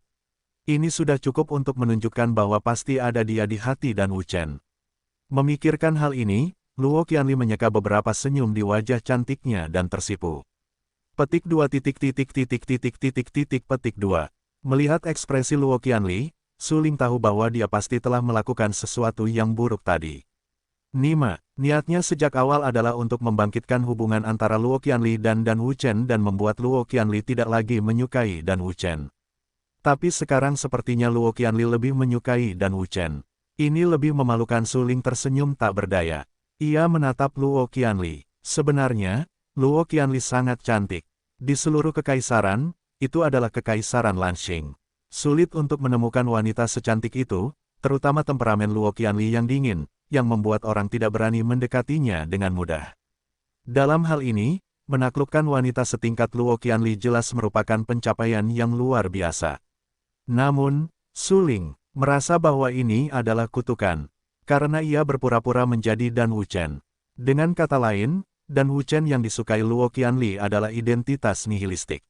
Ini sudah cukup untuk menunjukkan bahwa pasti ada dia di hati dan Wu Chen. Memikirkan hal ini, Luo Qianli menyeka beberapa senyum di wajah cantiknya dan tersipu. Petik 2. Melihat ekspresi Luo Qianli, Su Ling tahu bahwa dia pasti telah melakukan sesuatu yang buruk tadi. Niatnya sejak awal adalah untuk membangkitkan hubungan antara Luo Qianli dan Wu Chen dan membuat Luo Qianli tidak lagi menyukai Dan Wu Chen. Tapi sekarang sepertinya Luo Qianli lebih menyukai Dan Wu Chen. Ini lebih memalukan. Su Ling tersenyum tak berdaya. Ia menatap Luo Qianli. Sebenarnya, Luo Qianli sangat cantik. Di seluruh kekaisaran, itu adalah kekaisaran Lanxing. Sulit untuk menemukan wanita secantik itu, terutama temperamen Luo Qianli yang dingin, yang membuat orang tidak berani mendekatinya dengan mudah. Dalam hal ini, menaklukkan wanita setingkat Luo Qianli jelas merupakan pencapaian yang luar biasa. Namun, Su Ling merasa bahwa ini adalah kutukan, karena ia berpura-pura menjadi Dan Wu Chen. Dengan kata lain, Dan Wu Chen yang disukai Luo Qianli adalah identitas nihilistik.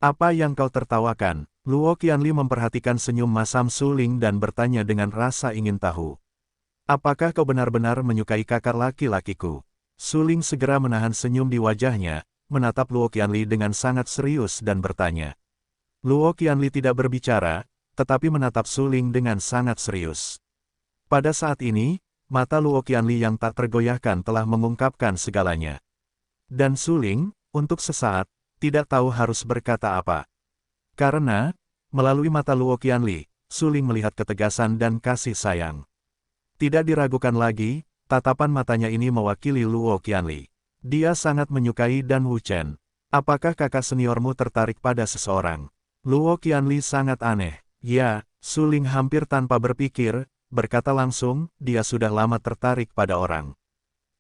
Apa yang kau tertawakan? Luo Qianli memperhatikan senyum masam Su Ling dan bertanya dengan rasa ingin tahu. Apakah kau benar-benar menyukai kakak laki-lakiku? Su Ling segera menahan senyum di wajahnya, menatap Luo Qianli dengan sangat serius dan bertanya. Luo Qianli tidak berbicara, tetapi menatap Su Ling dengan sangat serius. Pada saat ini, mata Luo Qianli yang tak tergoyahkan telah mengungkapkan segalanya. Dan Su Ling, untuk sesaat, tidak tahu harus berkata apa. Karena, melalui mata Luo Qianli, Su Ling melihat ketegasan dan kasih sayang. Tidak diragukan lagi, tatapan matanya ini mewakili Luo Qianli. Dia sangat menyukai Dan Wu Chen. Apakah kakak seniormu tertarik pada seseorang? Luo Qianli sangat aneh. Ya, Su Ling hampir tanpa berpikir, berkata langsung, dia sudah lama tertarik pada orang.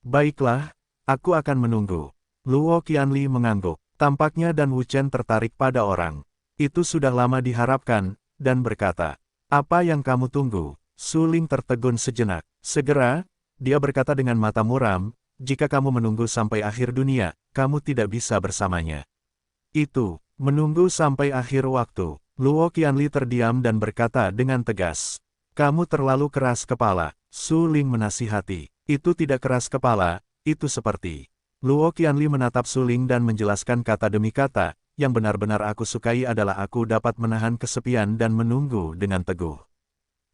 Baiklah, aku akan menunggu. Luo Qianli mengangguk. Tampaknya Dan Wu Chen tertarik pada orang. Itu sudah lama diharapkan, dan berkata, apa yang kamu tunggu? Su Ling tertegun sejenak. Segera, dia berkata dengan mata muram, jika kamu menunggu sampai akhir dunia, kamu tidak bisa bersamanya. Itu, menunggu sampai akhir waktu. Luo Qianli terdiam dan berkata dengan tegas. Kamu terlalu keras kepala. Su Ling menasihati. Itu tidak keras kepala, itu seperti. Luo Qianli menatap Su Ling dan menjelaskan kata demi kata, yang benar-benar aku sukai adalah aku dapat menahan kesepian dan menunggu dengan teguh.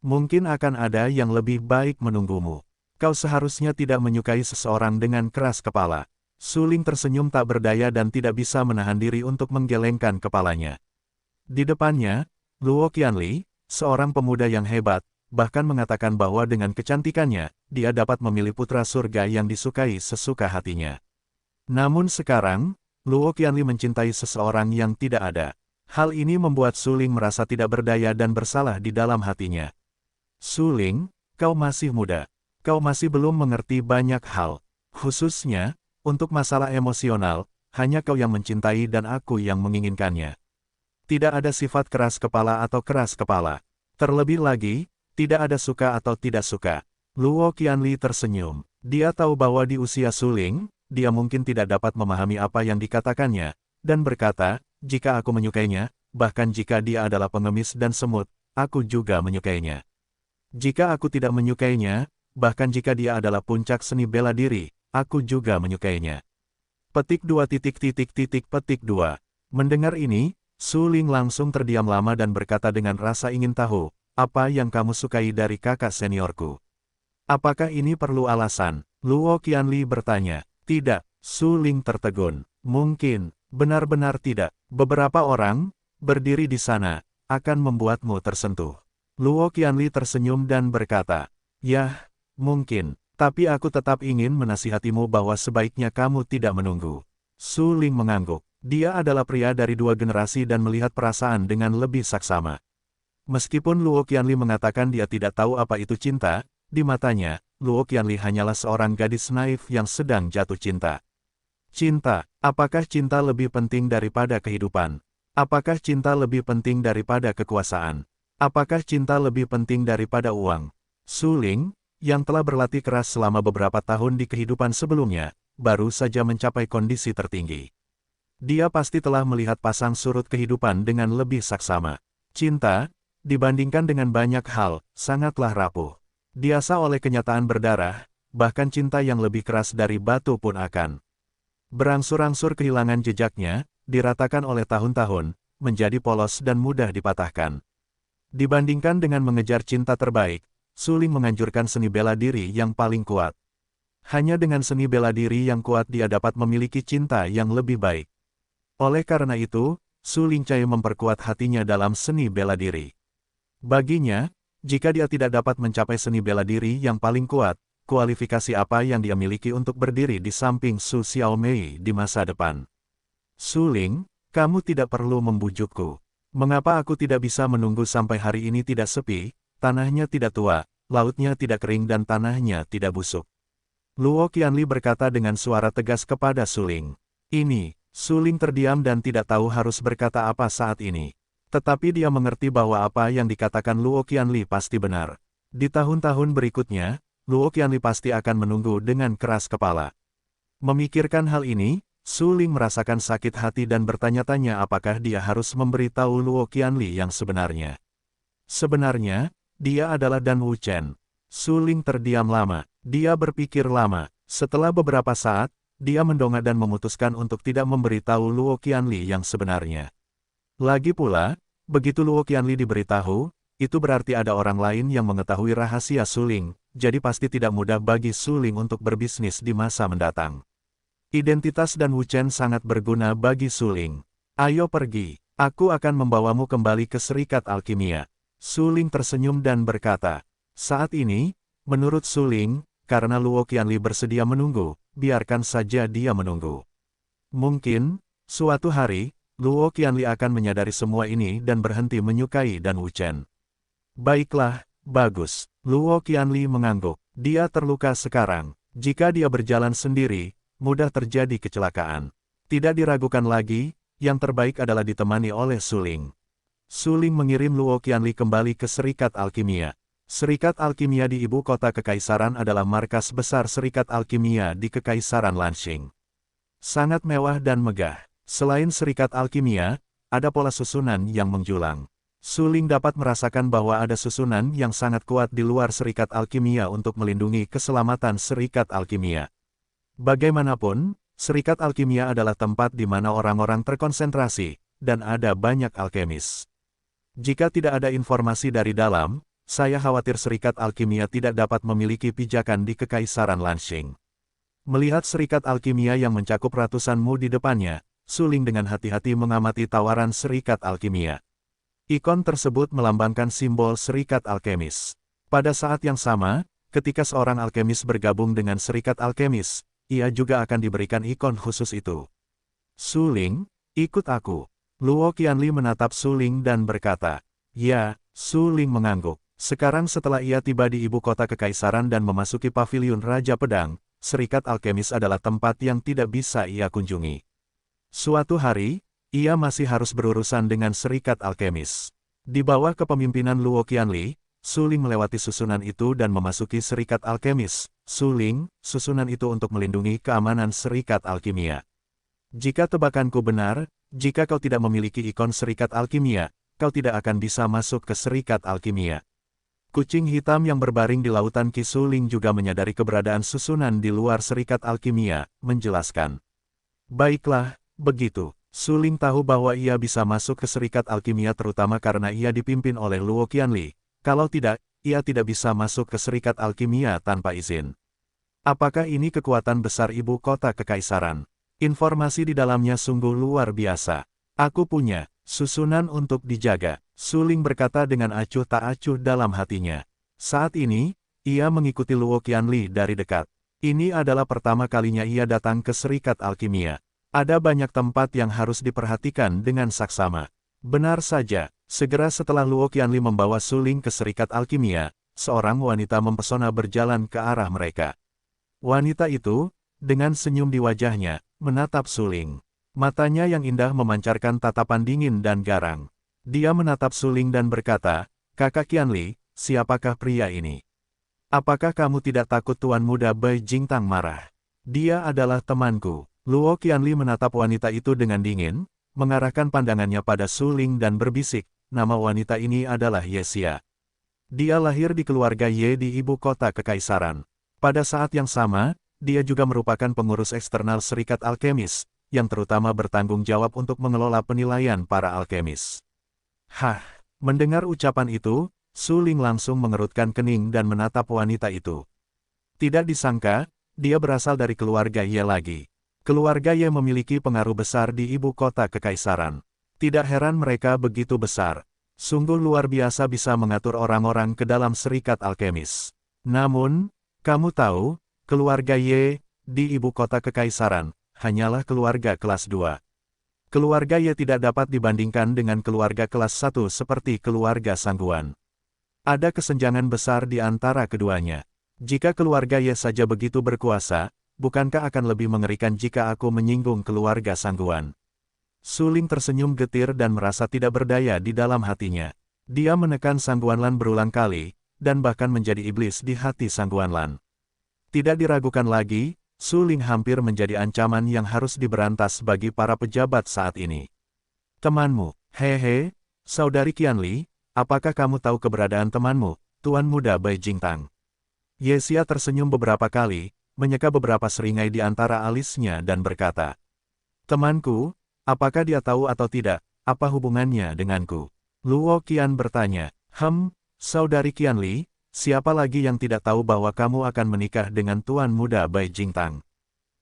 Mungkin akan ada yang lebih baik menunggumu. Kau seharusnya tidak menyukai seseorang dengan keras kepala. Su Ling tersenyum tak berdaya dan tidak bisa menahan diri untuk menggelengkan kepalanya. Di depannya, Luo Qianli, seorang pemuda yang hebat, bahkan mengatakan bahwa dengan kecantikannya, dia dapat memilih putra surga yang disukai sesuka hatinya. Namun sekarang, Luo Qianli mencintai seseorang yang tidak ada. Hal ini membuat Su Ling merasa tidak berdaya dan bersalah di dalam hatinya. Su Ling, kau masih muda. Kau masih belum mengerti banyak hal. Khususnya, untuk masalah emosional, hanya kau yang mencintai dan aku yang menginginkannya. Tidak ada sifat keras kepala atau keras kepala. Terlebih lagi, tidak ada suka atau tidak suka. Luo Qianli tersenyum. Dia tahu bahwa di usia Su Ling, dia mungkin tidak dapat memahami apa yang dikatakannya, dan berkata, jika aku menyukainya, bahkan jika dia adalah pengemis dan semut, aku juga menyukainya. Jika aku tidak menyukainya, bahkan jika dia adalah puncak seni bela diri, aku juga menyukainya. Petik 2. Mendengar ini, Su Ling langsung terdiam lama dan berkata dengan rasa ingin tahu, apa yang kamu sukai dari kakak seniorku? Apakah ini perlu alasan? Luo Qianli bertanya. Tidak, Su Ling tertegun. Mungkin, benar-benar tidak. Beberapa orang, berdiri di sana, akan membuatmu tersentuh. Luo Qianli tersenyum dan berkata, yah, mungkin, tapi aku tetap ingin menasihatimu bahwa sebaiknya kamu tidak menunggu. Su Ling mengangguk. Dia adalah pria dari dua generasi dan melihat perasaan dengan lebih saksama. Meskipun Luo Qianli mengatakan dia tidak tahu apa itu cinta, di matanya, Luo Qianli hanyalah seorang gadis naif yang sedang jatuh cinta. Cinta, apakah cinta lebih penting daripada kehidupan? Apakah cinta lebih penting daripada kekuasaan? Apakah cinta lebih penting daripada uang? Su Ling, yang telah berlatih keras selama beberapa tahun di kehidupan sebelumnya, baru saja mencapai kondisi tertinggi. Dia pasti telah melihat pasang surut kehidupan dengan lebih saksama. Cinta, dibandingkan dengan banyak hal, sangatlah rapuh. Diasah oleh kenyataan berdarah, bahkan cinta yang lebih keras dari batu pun akan berangsur-angsur kehilangan jejaknya, diratakan oleh tahun-tahun, menjadi polos dan mudah dipatahkan. Dibandingkan dengan mengejar cinta terbaik, Su Ling menganjurkan seni bela diri yang paling kuat. Hanya dengan seni bela diri yang kuat dia dapat memiliki cinta yang lebih baik. Oleh karena itu, Su Ling Cai memperkuat hatinya dalam seni bela diri. Baginya, jika dia tidak dapat mencapai seni bela diri yang paling kuat, kualifikasi apa yang dia miliki untuk berdiri di samping Su Xiaomei di masa depan? Su Ling, kamu tidak perlu membujukku. Mengapa aku tidak bisa menunggu sampai hari ini tidak sepi, tanahnya tidak tua, lautnya tidak kering dan tanahnya tidak busuk? Luo Qianli berkata dengan suara tegas kepada Su Ling. Ini, Su Ling terdiam dan tidak tahu harus berkata apa saat ini. Tetapi dia mengerti bahwa apa yang dikatakan Luo Qianli pasti benar. Di tahun-tahun berikutnya, Luo Qianli pasti akan menunggu dengan keras kepala. Memikirkan hal ini, Su Ling merasakan sakit hati dan bertanya-tanya apakah dia harus memberitahu Luo Qianli yang sebenarnya. Sebenarnya, dia adalah Dan Wuchen. Su Ling terdiam lama. Dia berpikir lama. Setelah beberapa saat, dia mendongak dan memutuskan untuk tidak memberitahu Luo Qianli yang sebenarnya. Lagi pula, begitu Luo Qianli diberitahu, itu berarti ada orang lain yang mengetahui rahasia Su Ling, jadi pasti tidak mudah bagi Su Ling untuk berbisnis di masa mendatang. Identitas Dan Wuchen sangat berguna bagi Su Ling. Ayo pergi, aku akan membawamu kembali ke Serikat Alkimia. Su Ling tersenyum dan berkata, saat ini, menurut Su Ling, karena Luo Qianli bersedia menunggu, biarkan saja dia menunggu. Mungkin, suatu hari, Luo Qianli akan menyadari semua ini dan berhenti menyukai Dan Wuchen. Baiklah, bagus. Luo Qianli mengangguk. Dia terluka sekarang. Jika dia berjalan sendiri, mudah terjadi kecelakaan. Tidak diragukan lagi, yang terbaik adalah ditemani oleh Su Ling. Su Ling mengirim Luo Qianli kembali ke Serikat Alkimia. Serikat Alkimia di ibu kota Kekaisaran adalah markas besar Serikat Alkimia di Kekaisaran Lanxing. Sangat mewah dan megah. Selain Serikat Alkimia, ada pola susunan yang menjulang. Su Ling dapat merasakan bahwa ada susunan yang sangat kuat di luar Serikat Alkimia untuk melindungi keselamatan Serikat Alkimia. Bagaimanapun, Serikat Alkimia adalah tempat di mana orang-orang terkonsentrasi, dan ada banyak alkemis. Jika tidak ada informasi dari dalam, saya khawatir Serikat Alkimia tidak dapat memiliki pijakan di Kekaisaran Lanxing. Melihat Serikat Alkimia yang mencakup ratusan mu di depannya, Su Ling dengan hati-hati mengamati tawaran Serikat Alkimia. Ikon tersebut melambangkan simbol Serikat Alkemis. Pada saat yang sama, ketika seorang alkemis bergabung dengan Serikat Alkemis, ia juga akan diberikan ikon khusus itu. Su Ling, ikut aku. Luo Qianli menatap Su Ling dan berkata, ya. Su Ling mengangguk. Sekarang setelah ia tiba di ibu kota Kekaisaran dan memasuki paviliun Raja Pedang, Serikat Alkemis adalah tempat yang tidak bisa ia kunjungi. Suatu hari, ia masih harus berurusan dengan Serikat Alkemis. Di bawah kepemimpinan Luo Qianli, Su Ling melewati susunan itu dan memasuki serikat alkemis. Su Ling, susunan itu untuk melindungi keamanan serikat alkimia. Jika tebakanku benar, jika kau tidak memiliki ikon serikat alkimia, kau tidak akan bisa masuk ke serikat alkimia. Kucing hitam yang berbaring di lautan Qi Su Ling juga menyadari keberadaan susunan di luar serikat alkimia, menjelaskan. Baiklah, begitu. Su Ling tahu bahwa ia bisa masuk ke serikat alkimia terutama karena ia dipimpin oleh Luo Qianli. Kalau tidak, ia tidak bisa masuk ke serikat alkimia tanpa izin. Apakah ini kekuatan besar ibu kota kekaisaran? Informasi di dalamnya sungguh luar biasa. Aku punya susunan untuk dijaga. Su Ling berkata dengan acuh tak acuh dalam hatinya. Saat ini, ia mengikuti Luo Qianli dari dekat. Ini adalah pertama kalinya ia datang ke serikat alkimia. Ada banyak tempat yang harus diperhatikan dengan saksama. Benar saja, segera setelah Luo Qianli membawa Su Ling ke serikat alkimia, seorang wanita mempesona berjalan ke arah mereka. Wanita itu, dengan senyum di wajahnya, menatap Su Ling. Matanya yang indah memancarkan tatapan dingin dan garang. Dia menatap Su Ling dan berkata, Kakak Qianli, siapakah pria ini? Apakah kamu tidak takut Tuan Muda Bai Jingtang marah? Dia adalah temanku. Luo Qianli menatap wanita itu dengan dingin, mengarahkan pandangannya pada Su Ling dan berbisik, nama wanita ini adalah Ye Xia. Dia lahir di keluarga Ye di ibu kota kekaisaran. Pada saat yang sama, dia juga merupakan pengurus eksternal serikat alkemis, yang terutama bertanggung jawab untuk mengelola penilaian para alkemis. Hah, mendengar ucapan itu, Su Ling langsung mengerutkan kening dan menatap wanita itu. Tidak disangka, dia berasal dari keluarga Ye lagi. Keluarga Ye memiliki pengaruh besar di ibu kota kekaisaran. Tidak heran mereka begitu besar. Sungguh luar biasa bisa mengatur orang-orang ke dalam serikat alkemis. Namun, kamu tahu, keluarga Ye, di ibu kota kekaisaran, hanyalah keluarga kelas 2. Keluarga Ye tidak dapat dibandingkan dengan keluarga kelas 1 seperti keluarga Sangguan. Ada kesenjangan besar di antara keduanya. Jika keluarga Ye saja begitu berkuasa, bukankah akan lebih mengerikan jika aku menyinggung keluarga Sangguan? Su Ling tersenyum getir dan merasa tidak berdaya di dalam hatinya. Dia menekan Sangguan Lan berulang kali, dan bahkan menjadi iblis di hati Sangguan Lan. Tidak diragukan lagi, Su Ling hampir menjadi ancaman yang harus diberantas bagi para pejabat saat ini. Temanmu, hehe, saudari Qianli, apakah kamu tahu keberadaan temanmu, Tuan Muda Bai Jingtang? Ye Xia tersenyum beberapa kali, menyeka beberapa seringai di antara alisnya dan berkata, Temanku, apakah dia tahu atau tidak, apa hubungannya denganku? Luo Qian bertanya, saudari Qianli, siapa lagi yang tidak tahu bahwa kamu akan menikah dengan Tuan Muda Bai Jingtang?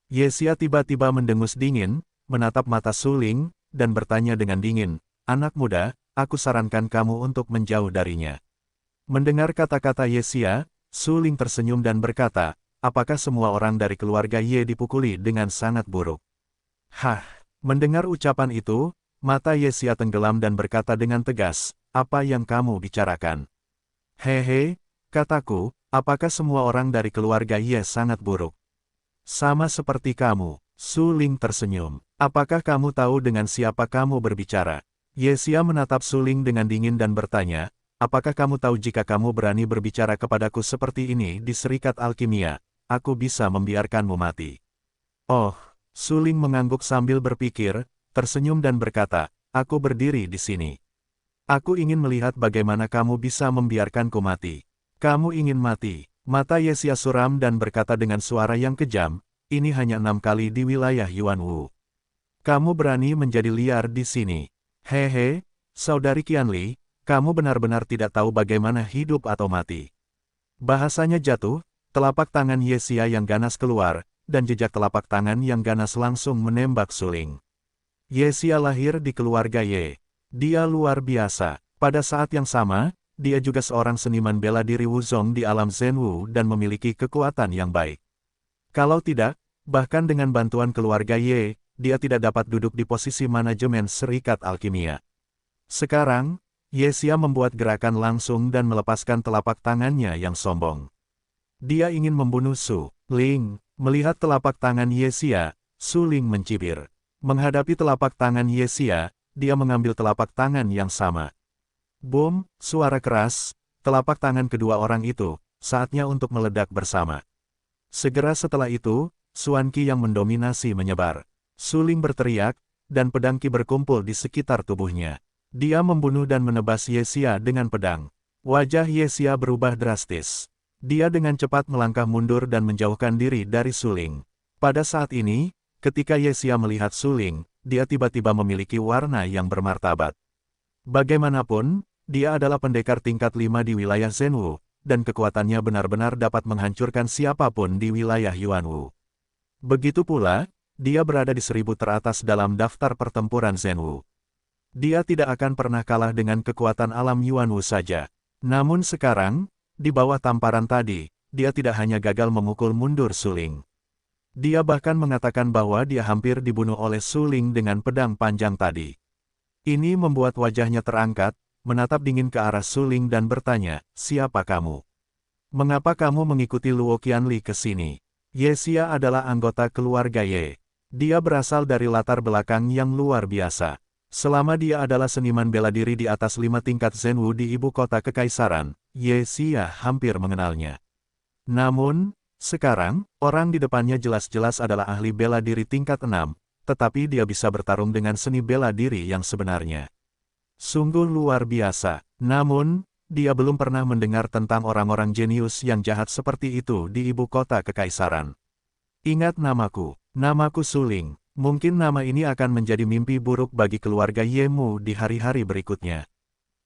Ye Xia tiba-tiba mendengus dingin, menatap mata Su Ling, dan bertanya dengan dingin, anak muda, aku sarankan kamu untuk menjauh darinya. Mendengar kata-kata Ye Xia, Su Ling tersenyum dan berkata, apakah semua orang dari keluarga Ye dipukuli dengan sangat buruk? Hah, mendengar ucapan itu, mata Ye Xia tenggelam dan berkata dengan tegas, apa yang kamu bicarakan? Hehe, kataku, apakah semua orang dari keluarga Ye sangat buruk? Sama seperti kamu, Su Ling tersenyum. Apakah kamu tahu dengan siapa kamu berbicara? Ye Xia menatap Su Ling dengan dingin dan bertanya, apakah kamu tahu jika kamu berani berbicara kepadaku seperti ini di serikat alkimia, aku bisa membiarkanmu mati. Oh, Su Ling mengangguk sambil berpikir, tersenyum dan berkata, aku berdiri di sini. Aku ingin melihat bagaimana kamu bisa membiarkanku mati. Kamu ingin mati. Mata Ye Xia suram dan berkata dengan suara yang kejam, ini hanya 6 kali di wilayah Yuanwu. Kamu berani menjadi liar di sini. Hehe, saudari Qianli, kamu benar-benar tidak tahu bagaimana hidup atau mati. Bahasanya jatuh, telapak tangan Ye Xia yang ganas keluar, dan jejak telapak tangan yang ganas langsung menembak Su Ling. Ye Xia lahir di keluarga Ye. Dia luar biasa. Pada saat yang sama, dia juga seorang seniman bela diri Wuzong di alam Zhenwu dan memiliki kekuatan yang baik. Kalau tidak, bahkan dengan bantuan keluarga Ye, dia tidak dapat duduk di posisi manajemen serikat alkimia. Sekarang, Ye Xia membuat gerakan langsung dan melepaskan telapak tangannya yang sombong. Dia ingin membunuh Su Ling. Melihat telapak tangan Ye Xia, Su Ling mencibir. Menghadapi telapak tangan Ye Xia, dia mengambil telapak tangan yang sama. Boom, suara keras, telapak tangan kedua orang itu, saatnya untuk meledak bersama. Segera setelah itu, Xuan Qi yang mendominasi menyebar. Su Ling berteriak, dan pedang Qi berkumpul di sekitar tubuhnya. Dia membunuh dan menebas Ye Xia dengan pedang. Wajah Ye Xia berubah drastis. Dia dengan cepat melangkah mundur dan menjauhkan diri dari Su Ling. Pada saat ini, ketika Ye Xia melihat Su Ling, dia tiba-tiba memiliki warna yang bermartabat. Bagaimanapun, dia adalah pendekar tingkat 5 di wilayah Zhenwu, dan kekuatannya benar-benar dapat menghancurkan siapapun di wilayah Yuanwu. Begitu pula, dia berada di 1000 teratas dalam daftar pertempuran Zhenwu. Dia tidak akan pernah kalah dengan kekuatan alam Yuanwu saja. Namun sekarang, di bawah tamparan tadi, dia tidak hanya gagal memukul mundur Su Ling. Dia bahkan mengatakan bahwa dia hampir dibunuh oleh Su Ling dengan pedang panjang tadi. Ini membuat wajahnya terangkat, menatap dingin ke arah Su Ling dan bertanya, "Siapa kamu? Mengapa kamu mengikuti Luo Qianli ke sini?" Ye Xia adalah anggota keluarga Ye. Dia berasal dari latar belakang yang luar biasa. Selama dia adalah seniman bela diri di atas 5 tingkat Zhenwu di ibu kota kekaisaran, Ye Xia hampir mengenalnya. Namun, sekarang, orang di depannya jelas-jelas adalah ahli bela diri tingkat 6, tetapi dia bisa bertarung dengan seni bela diri yang sebenarnya. Sungguh luar biasa. Namun, dia belum pernah mendengar tentang orang-orang jenius yang jahat seperti itu di ibu kota kekaisaran. Ingat namaku Su Ling. Mungkin nama ini akan menjadi mimpi buruk bagi keluarga Ye Mu di hari-hari berikutnya.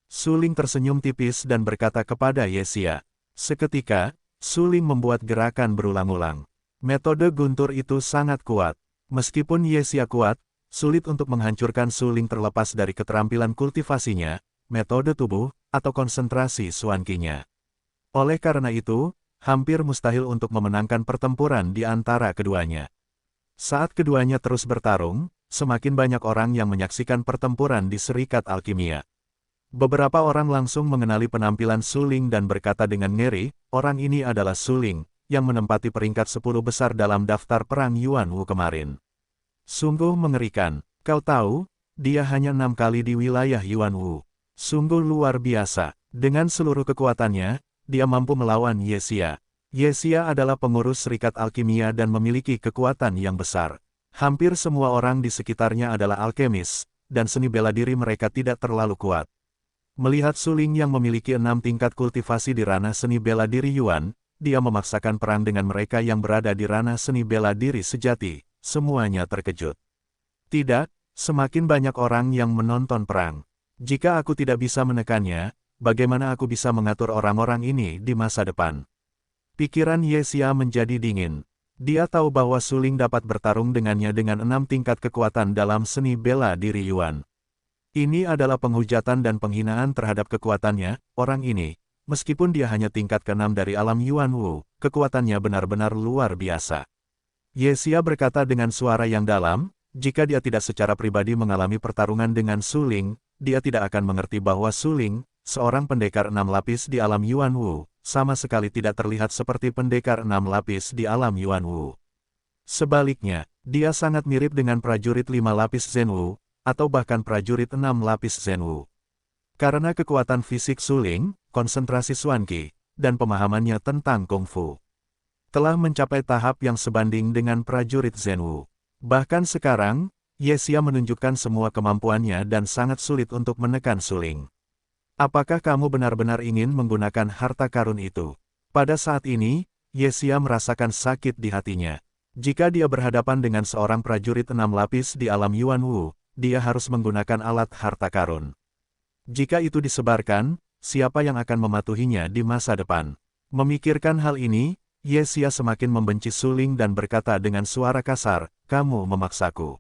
Su Ling tersenyum tipis dan berkata kepada Ye Xia. Seketika, Su Ling membuat gerakan berulang-ulang. Metode guntur itu sangat kuat. Meskipun Ye Xia kuat, sulit untuk menghancurkan Su Ling terlepas dari keterampilan kultivasinya, metode tubuh, atau konsentrasi Xuan Qi-nya. Oleh karena itu, hampir mustahil untuk memenangkan pertempuran di antara keduanya. Saat keduanya terus bertarung, semakin banyak orang yang menyaksikan pertempuran di Serikat Alkimia. Beberapa orang langsung mengenali penampilan Su Ling dan berkata dengan ngeri, orang ini adalah Su Ling, yang menempati peringkat 10 besar dalam daftar perang Yuanwu kemarin. Sungguh mengerikan, kau tahu, dia hanya 6 kali di wilayah Yuanwu. Sungguh luar biasa, dengan seluruh kekuatannya, dia mampu melawan Ye Xia. Ye Xia adalah pengurus Serikat Alkimia dan memiliki kekuatan yang besar. Hampir semua orang di sekitarnya adalah alkemis, dan seni bela diri mereka tidak terlalu kuat. Melihat Su Ling yang memiliki 6 tingkat kultivasi di ranah seni bela diri Yuan, dia memaksakan perang dengan mereka yang berada di ranah seni bela diri sejati. Semuanya terkejut. Tidak, semakin banyak orang yang menonton perang. Jika aku tidak bisa menekannya, bagaimana aku bisa mengatur orang-orang ini di masa depan? Pikiran Ye Xia menjadi dingin. Dia tahu bahwa Su Ling dapat bertarung dengannya dengan 6 tingkat kekuatan dalam seni bela diri Yuan. Ini adalah penghujatan dan penghinaan terhadap kekuatannya, orang ini. Meskipun dia hanya tingkat ke-6 dari alam Yuanwu, kekuatannya benar-benar luar biasa. Ye Xia berkata dengan suara yang dalam, jika dia tidak secara pribadi mengalami pertarungan dengan Su Ling, dia tidak akan mengerti bahwa Su Ling, seorang pendekar 6 lapis di alam Yuanwu, sama sekali tidak terlihat seperti pendekar 6 lapis di alam Yuanwu. Sebaliknya, dia sangat mirip dengan prajurit 5 lapis Zhenwu, atau bahkan prajurit 6 lapis Zhenwu. Karena kekuatan fisik Su Ling, konsentrasi Xuan Qi, dan pemahamannya tentang kungfu, telah mencapai tahap yang sebanding dengan prajurit Zhenwu. Bahkan sekarang, Ye Xia menunjukkan semua kemampuannya dan sangat sulit untuk menekan Su Ling. Apakah kamu benar-benar ingin menggunakan harta karun itu? Pada saat ini, Ye Xia merasakan sakit di hatinya. Jika dia berhadapan dengan seorang prajurit 6 lapis di alam Yuanwu, dia harus menggunakan alat harta karun. Jika itu disebarkan, siapa yang akan mematuhinya di masa depan? Memikirkan hal ini, Ye Xia semakin membenci Su Ling dan berkata dengan suara kasar, "Kamu memaksaku."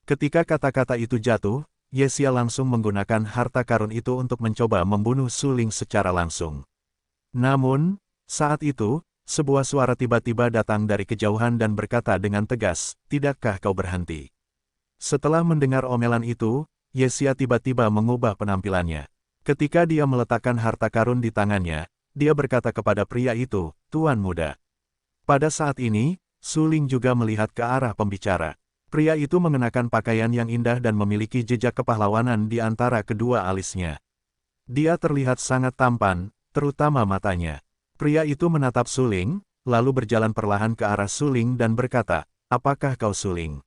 Ketika kata-kata itu jatuh, Ye Xia langsung menggunakan harta karun itu untuk mencoba membunuh Su Ling secara langsung. Namun, saat itu, sebuah suara tiba-tiba datang dari kejauhan dan berkata dengan tegas, "Tidakkah kau berhenti?" Setelah mendengar omelan itu, Ye Xia tiba-tiba mengubah penampilannya. Ketika dia meletakkan harta karun di tangannya, dia berkata kepada pria itu, "Tuan muda." Pada saat ini, Su Ling juga melihat ke arah pembicara. Pria itu mengenakan pakaian yang indah dan memiliki jejak kepahlawanan di antara kedua alisnya. Dia terlihat sangat tampan, terutama matanya. Pria itu menatap Suling, lalu berjalan perlahan ke arah Suling dan berkata, apakah kau Suling?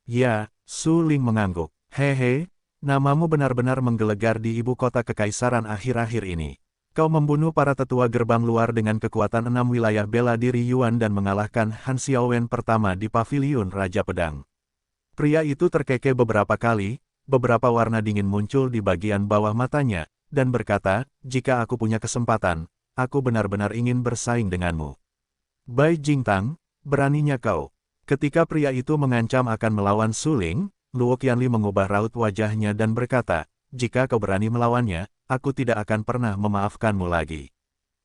Ya, Suling mengangguk. Hehe, namamu benar-benar menggelegar di ibu kota kekaisaran akhir-akhir ini. Kau membunuh para tetua gerbang luar dengan kekuatan 6 wilayah bela diri Yuan dan mengalahkan Han Xiaowen pertama di Paviliun Raja Pedang. Pria itu terkekeh beberapa kali, beberapa warna dingin muncul di bagian bawah matanya, dan berkata, jika aku punya kesempatan, aku benar-benar ingin bersaing denganmu. Bai Jingtang, beraninya kau. Ketika pria itu mengancam akan melawan Suling, Luo Qianli mengubah raut wajahnya dan berkata, jika kau berani melawannya, aku tidak akan pernah memaafkanmu lagi.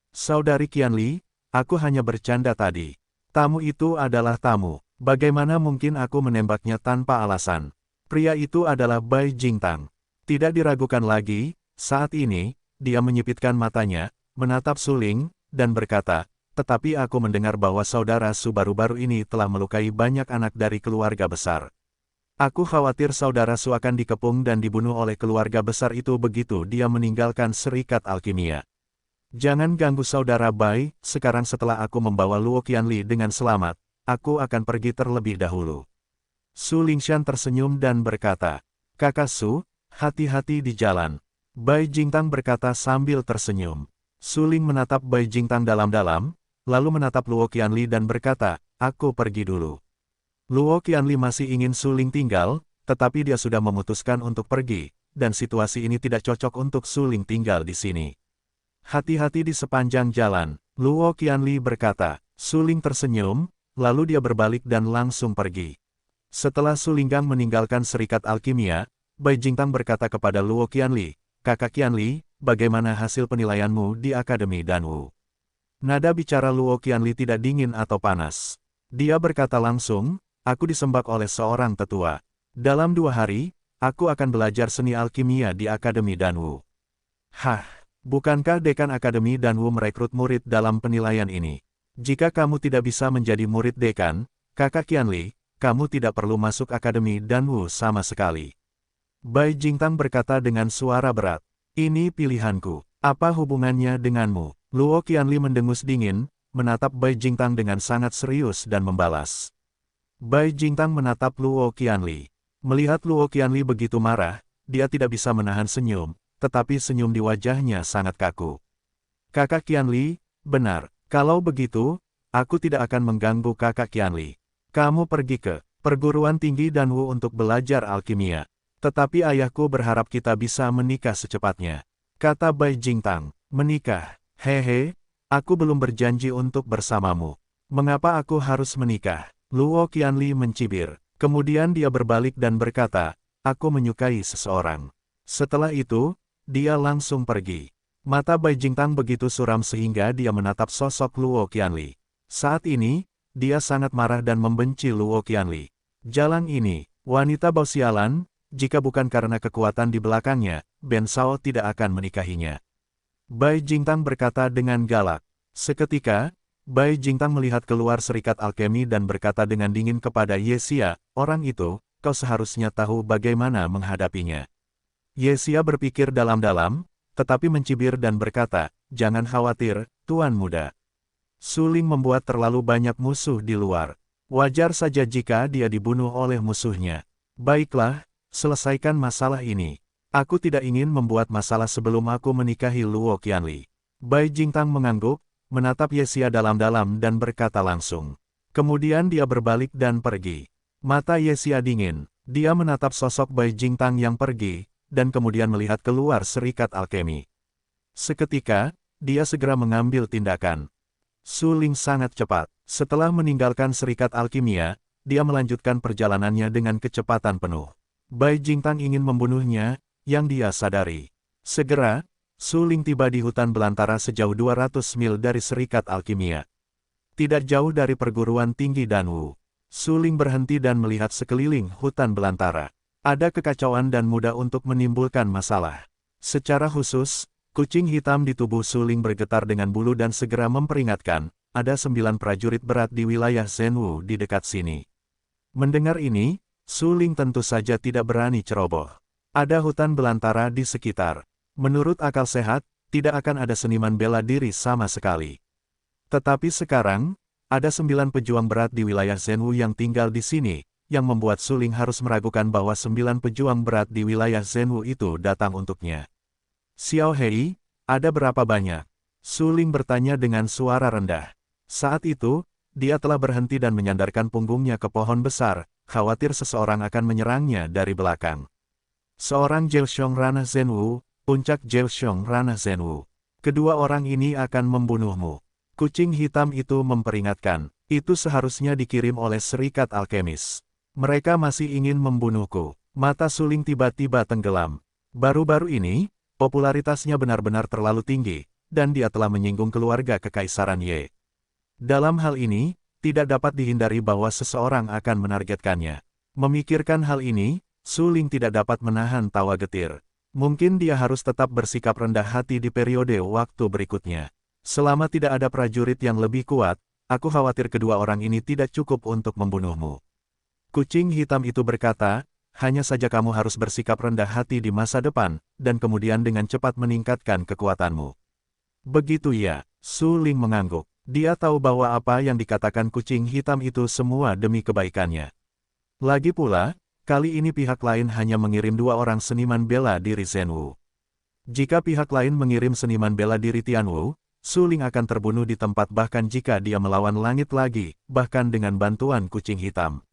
Saudari Qianli, aku hanya bercanda tadi. Tamu itu adalah tamu. Bagaimana mungkin aku menembaknya tanpa alasan? Pria itu adalah Bai Jingtang. Tidak diragukan lagi, saat ini, dia menyipitkan matanya, menatap Suling, dan berkata, tetapi aku mendengar bahwa saudara Su baru-baru ini telah melukai banyak anak dari keluarga besar. Aku khawatir saudara Su akan dikepung dan dibunuh oleh keluarga besar itu begitu dia meninggalkan serikat alkimia. Jangan ganggu saudara Bai, sekarang setelah aku membawa Luo Qianli dengan selamat, aku akan pergi terlebih dahulu. Su Lingshan tersenyum dan berkata, Kakak Su, hati-hati di jalan. Bai Jingtang berkata sambil tersenyum. Su Ling menatap Bai Jingtang dalam-dalam, lalu menatap Luo Qianli dan berkata, aku pergi dulu. Luo Qianli masih ingin Su Ling tinggal, tetapi dia sudah memutuskan untuk pergi, dan situasi ini tidak cocok untuk Su Ling tinggal di sini. Hati-hati di sepanjang jalan, Luo Qianli berkata. Su Ling tersenyum, lalu dia berbalik dan langsung pergi. Setelah Su Linggang meninggalkan serikat alkimia, Bai Jingtang berkata kepada Luo Qianli, Kakak Qianli, bagaimana hasil penilaianmu di Akademi Danwu? Nada bicara Luo Qianli tidak dingin atau panas. Dia berkata langsung, aku disembah oleh seorang tetua. Dalam 2 hari, aku akan belajar seni alkimia di Akademi Danwu. Hah, bukankah dekan Akademi Danwu merekrut murid dalam penilaian ini? Jika kamu tidak bisa menjadi murid dekan, Kakak Qianli, kamu tidak perlu masuk Akademi Danwu sama sekali. Bai Jingtang berkata dengan suara berat. Ini pilihanku. Apa hubungannya denganmu? Luo Qianli mendengus dingin, menatap Bai Jingtang dengan sangat serius dan membalas. Bai Jingtang menatap Luo Qianli. Melihat Luo Qianli begitu marah, dia tidak bisa menahan senyum, tetapi senyum di wajahnya sangat kaku. Kakak Qianli, benar. Kalau begitu, aku tidak akan mengganggu Kakak Qianli. Kamu pergi ke perguruan tinggi Danwu untuk belajar alkimia. Tetapi ayahku berharap kita bisa menikah secepatnya. Kata Bai Jingtang, menikah? Hehe, aku belum berjanji untuk bersamamu. Mengapa aku harus menikah? Luo Qianli mencibir. Kemudian dia berbalik dan berkata, aku menyukai seseorang. Setelah itu, dia langsung pergi. Mata Bai Jingtang begitu suram sehingga dia menatap sosok Luo Qianli. Saat ini, dia sangat marah dan membenci Luo Qianli. Jalan ini, wanita bau sialan, jika bukan karena kekuatan di belakangnya, Ben Shao tidak akan menikahinya. Bai Jingtang berkata dengan galak. Seketika, Bai Jingtang melihat keluar serikat alkemi dan berkata dengan dingin kepada Ye Xia, orang itu, kau seharusnya tahu bagaimana menghadapinya. Ye Xia berpikir dalam-dalam, tetapi mencibir dan berkata, jangan khawatir, Tuan Muda. Su Ling membuat terlalu banyak musuh di luar. Wajar saja jika dia dibunuh oleh musuhnya. Baiklah, selesaikan masalah ini. Aku tidak ingin membuat masalah sebelum aku menikahi Luo Qianli. Bai Jingtang mengangguk, menatap Ye Xia dalam-dalam dan berkata langsung. Kemudian dia berbalik dan pergi. Mata Ye Xia dingin. Dia menatap sosok Bai Jingtang yang pergi, dan kemudian melihat keluar serikat alkemi. Seketika, dia segera mengambil tindakan. Su Ling sangat cepat. Setelah meninggalkan serikat alkimia, dia melanjutkan perjalanannya dengan kecepatan penuh. Bai Jingtang ingin membunuhnya, yang dia sadari. Segera, Su Ling tiba di hutan belantara sejauh 200 mil dari serikat alkimia. Tidak jauh dari perguruan tinggi Danwu. Su Ling berhenti dan melihat sekeliling hutan belantara. Ada kekacauan dan mudah untuk menimbulkan masalah. Secara khusus, kucing hitam di tubuh Su Ling bergetar dengan bulu dan segera memperingatkan, ada 9 prajurit berat di wilayah Zhenwu di dekat sini. Mendengar ini, Su Ling tentu saja tidak berani ceroboh. Ada hutan belantara di sekitar. Menurut akal sehat, tidak akan ada seniman bela diri sama sekali. Tetapi sekarang, ada 9 pejuang berat di wilayah Zhenwu yang tinggal di sini, yang membuat Su Ling harus meragukan bahwa 9 pejuang berat di wilayah Zhenwu itu datang untuknya. Xiao Hei, ada berapa banyak? Su Ling bertanya dengan suara rendah. Saat itu, dia telah berhenti dan menyandarkan punggungnya ke pohon besar, khawatir seseorang akan menyerangnya dari belakang. Seorang Jiaoxiong ranah Zhenwu, puncak Jiaoxiong ranah Zhenwu. Kedua orang ini akan membunuhmu. Kucing hitam itu memperingatkan, itu seharusnya dikirim oleh Serikat Alkemis. Mereka masih ingin membunuhku. Mata Su Ling tiba-tiba tenggelam. Baru-baru ini, popularitasnya benar-benar terlalu tinggi, dan dia telah menyinggung keluarga Kekaisaran Ye. Dalam hal ini, tidak dapat dihindari bahwa seseorang akan menargetkannya. Memikirkan hal ini, Su Ling tidak dapat menahan tawa getir. Mungkin dia harus tetap bersikap rendah hati di periode waktu berikutnya. Selama tidak ada prajurit yang lebih kuat, aku khawatir kedua orang ini tidak cukup untuk membunuhmu. Kucing hitam itu berkata, hanya saja kamu harus bersikap rendah hati di masa depan, dan kemudian dengan cepat meningkatkan kekuatanmu. Begitu ya, Su Ling mengangguk. Dia tahu bahwa apa yang dikatakan kucing hitam itu semua demi kebaikannya. Lagi pula, kali ini pihak lain hanya mengirim 2 orang seniman bela diri Zhenwu. Jika pihak lain mengirim seniman bela diri Tianwu, Su Ling akan terbunuh di tempat bahkan jika dia melawan langit lagi, bahkan dengan bantuan kucing hitam.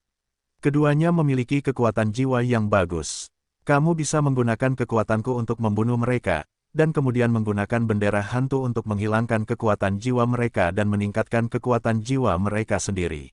Keduanya memiliki kekuatan jiwa yang bagus. Kamu bisa menggunakan kekuatanku untuk membunuh mereka, dan kemudian menggunakan bendera hantu untuk menghilangkan kekuatan jiwa mereka dan meningkatkan kekuatan jiwa mereka sendiri.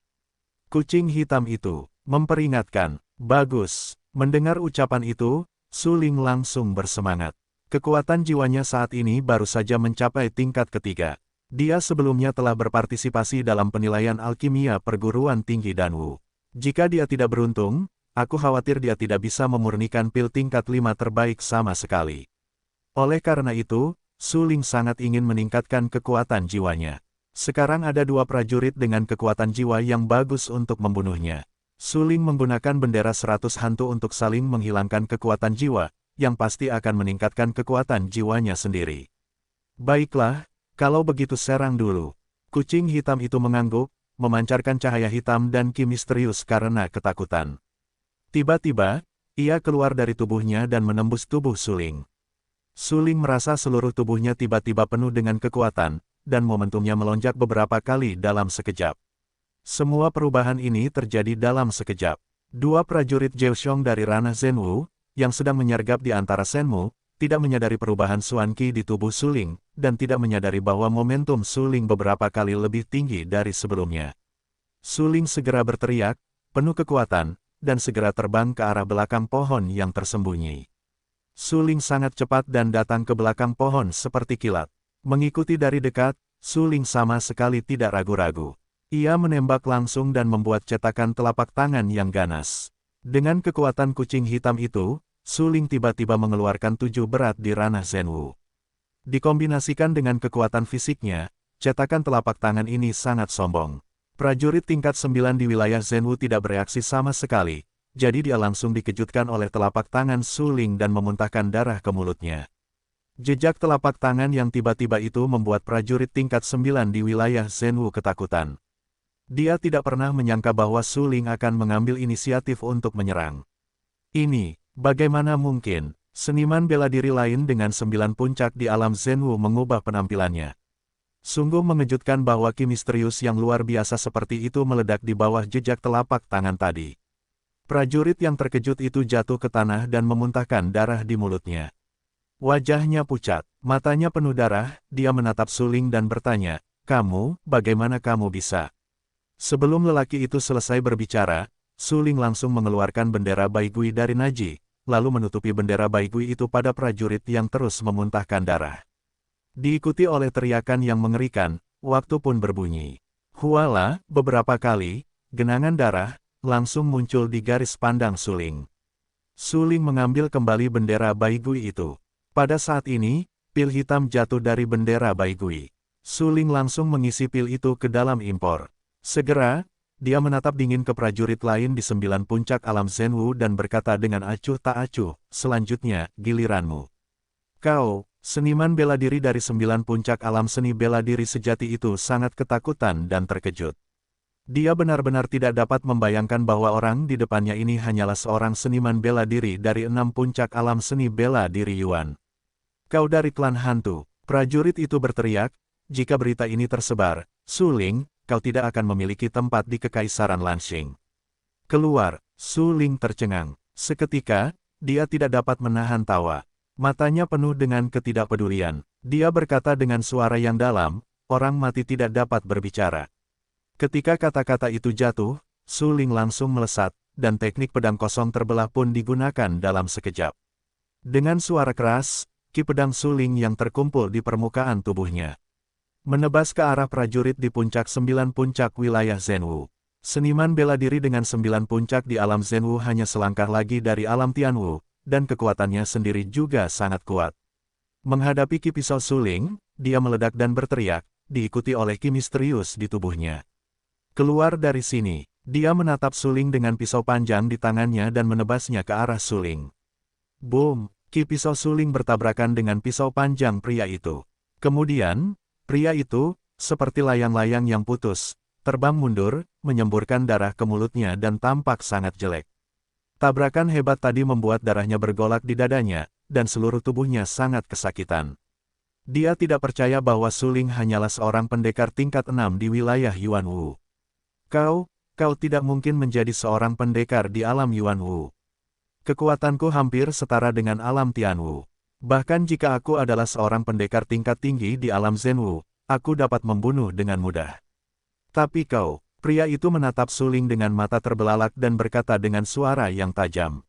Kucing hitam itu memperingatkan, bagus. Mendengar ucapan itu, Su Ling langsung bersemangat. Kekuatan jiwanya saat ini baru saja mencapai tingkat ketiga. Dia sebelumnya telah berpartisipasi dalam penilaian alkimia perguruan tinggi Danwu. Jika dia tidak beruntung, aku khawatir dia tidak bisa memurnikan pil tingkat 5 terbaik sama sekali. Oleh karena itu, Su Ling sangat ingin meningkatkan kekuatan jiwanya. Sekarang ada 2 prajurit dengan kekuatan jiwa yang bagus untuk membunuhnya. Su Ling menggunakan bendera 100 hantu untuk saling menghilangkan kekuatan jiwa, yang pasti akan meningkatkan kekuatan jiwanya sendiri. Baiklah, kalau begitu serang dulu. Kucing hitam itu mengangguk, memancarkan cahaya hitam dan ki misterius karena ketakutan. Tiba-tiba, ia keluar dari tubuhnya dan menembus tubuh Su Ling. Su Ling merasa seluruh tubuhnya tiba-tiba penuh dengan kekuatan, dan momentumnya melonjak beberapa kali dalam sekejap. Semua perubahan ini terjadi dalam sekejap. 2 prajurit Jiaoxiong dari ranah Zhenwu, yang sedang menyergap di antara Shenmu, tidak menyadari perubahan Xuan Qi di tubuh Su Ling, dan tidak menyadari bahwa momentum Su Ling beberapa kali lebih tinggi dari sebelumnya. Su Ling segera berteriak, penuh kekuatan, dan segera terbang ke arah belakang pohon yang tersembunyi. Su Ling sangat cepat dan datang ke belakang pohon seperti kilat. Mengikuti dari dekat, Su Ling sama sekali tidak ragu-ragu. Ia menembak langsung dan membuat cetakan telapak tangan yang ganas. Dengan kekuatan kucing hitam itu, Su Ling tiba-tiba mengeluarkan 7 berat di ranah Zhenwu. Dikombinasikan dengan kekuatan fisiknya, cetakan telapak tangan ini sangat sombong. Prajurit tingkat 9 di wilayah Zhenwu tidak bereaksi sama sekali, jadi dia langsung dikejutkan oleh telapak tangan Su Ling dan memuntahkan darah ke mulutnya. Jejak telapak tangan yang tiba-tiba itu membuat prajurit tingkat 9 di wilayah Zhenwu ketakutan. Dia tidak pernah menyangka bahwa Su Ling akan mengambil inisiatif untuk menyerang. Ini, bagaimana mungkin, seniman bela diri lain dengan 9 puncak di alam Zhenwu mengubah penampilannya. Sungguh mengejutkan bahwa ki misterius yang luar biasa seperti itu meledak di bawah jejak telapak tangan tadi. Prajurit yang terkejut itu jatuh ke tanah dan memuntahkan darah di mulutnya. Wajahnya pucat, matanya penuh darah, dia menatap Su Ling dan bertanya, "Kamu, bagaimana kamu bisa?" Sebelum lelaki itu selesai berbicara, Su Ling langsung mengeluarkan bendera Baigui dari Naji, lalu menutupi bendera Baigui itu pada prajurit yang terus memuntahkan darah. Diikuti oleh teriakan yang mengerikan, waktu pun berbunyi. Huala, beberapa kali, genangan darah, langsung muncul di garis pandang Su Ling. Su Ling mengambil kembali bendera Baigui itu. Pada saat ini, pil hitam jatuh dari bendera Baigui. Su Ling langsung mengisi pil itu ke dalam impor. Segera, dia menatap dingin ke prajurit lain di 9 puncak alam Zhenwu dan berkata dengan acuh tak acuh, "Selanjutnya, giliranmu." Kau, seniman bela diri dari 9 puncak alam seni bela diri sejati itu sangat ketakutan dan terkejut. Dia benar-benar tidak dapat membayangkan bahwa orang di depannya ini hanyalah seorang seniman bela diri dari 6 puncak alam seni bela diri Yuan. Kau dari klan hantu, prajurit itu berteriak, jika berita ini tersebar, Su Ling, kau tidak akan memiliki tempat di Kekaisaran Lanxing. Keluar, Su Ling tercengang. Seketika, dia tidak dapat menahan tawa. Matanya penuh dengan ketidakpedulian. Dia berkata dengan suara yang dalam, orang mati tidak dapat berbicara. Ketika kata-kata itu jatuh, Su Ling langsung melesat, dan teknik pedang kosong terbelah pun digunakan dalam sekejap. Dengan suara keras, ki pedang Su Ling yang terkumpul di permukaan tubuhnya menebas ke arah prajurit di puncak 9 puncak wilayah Zhenwu. Seniman bela diri dengan 9 puncak di alam Zhenwu hanya selangkah lagi dari alam Tianwu, dan kekuatannya sendiri juga sangat kuat. Menghadapi ki pisau Su Ling, dia meledak dan berteriak, diikuti oleh ki misterius di tubuhnya. Keluar dari sini, dia menatap Su Ling dengan pisau panjang di tangannya dan menebasnya ke arah Su Ling. Boom, ki pisau Su Ling bertabrakan dengan pisau panjang pria itu. Kemudian, pria itu, seperti layang-layang yang putus, terbang mundur, menyemburkan darah ke mulutnya dan tampak sangat jelek. Tabrakan hebat tadi membuat darahnya bergolak di dadanya, dan seluruh tubuhnya sangat kesakitan. Dia tidak percaya bahwa Su Ling hanyalah seorang pendekar tingkat 6 di wilayah Yuanwu. Kau tidak mungkin menjadi seorang pendekar di alam Yuanwu. Kekuatanku hampir setara dengan alam Tianwu. Bahkan jika aku adalah seorang pendekar tingkat tinggi di alam Zhenwu, aku dapat membunuh dengan mudah. Tapi kau, pria itu menatap Su Ling dengan mata terbelalak dan berkata dengan suara yang tajam.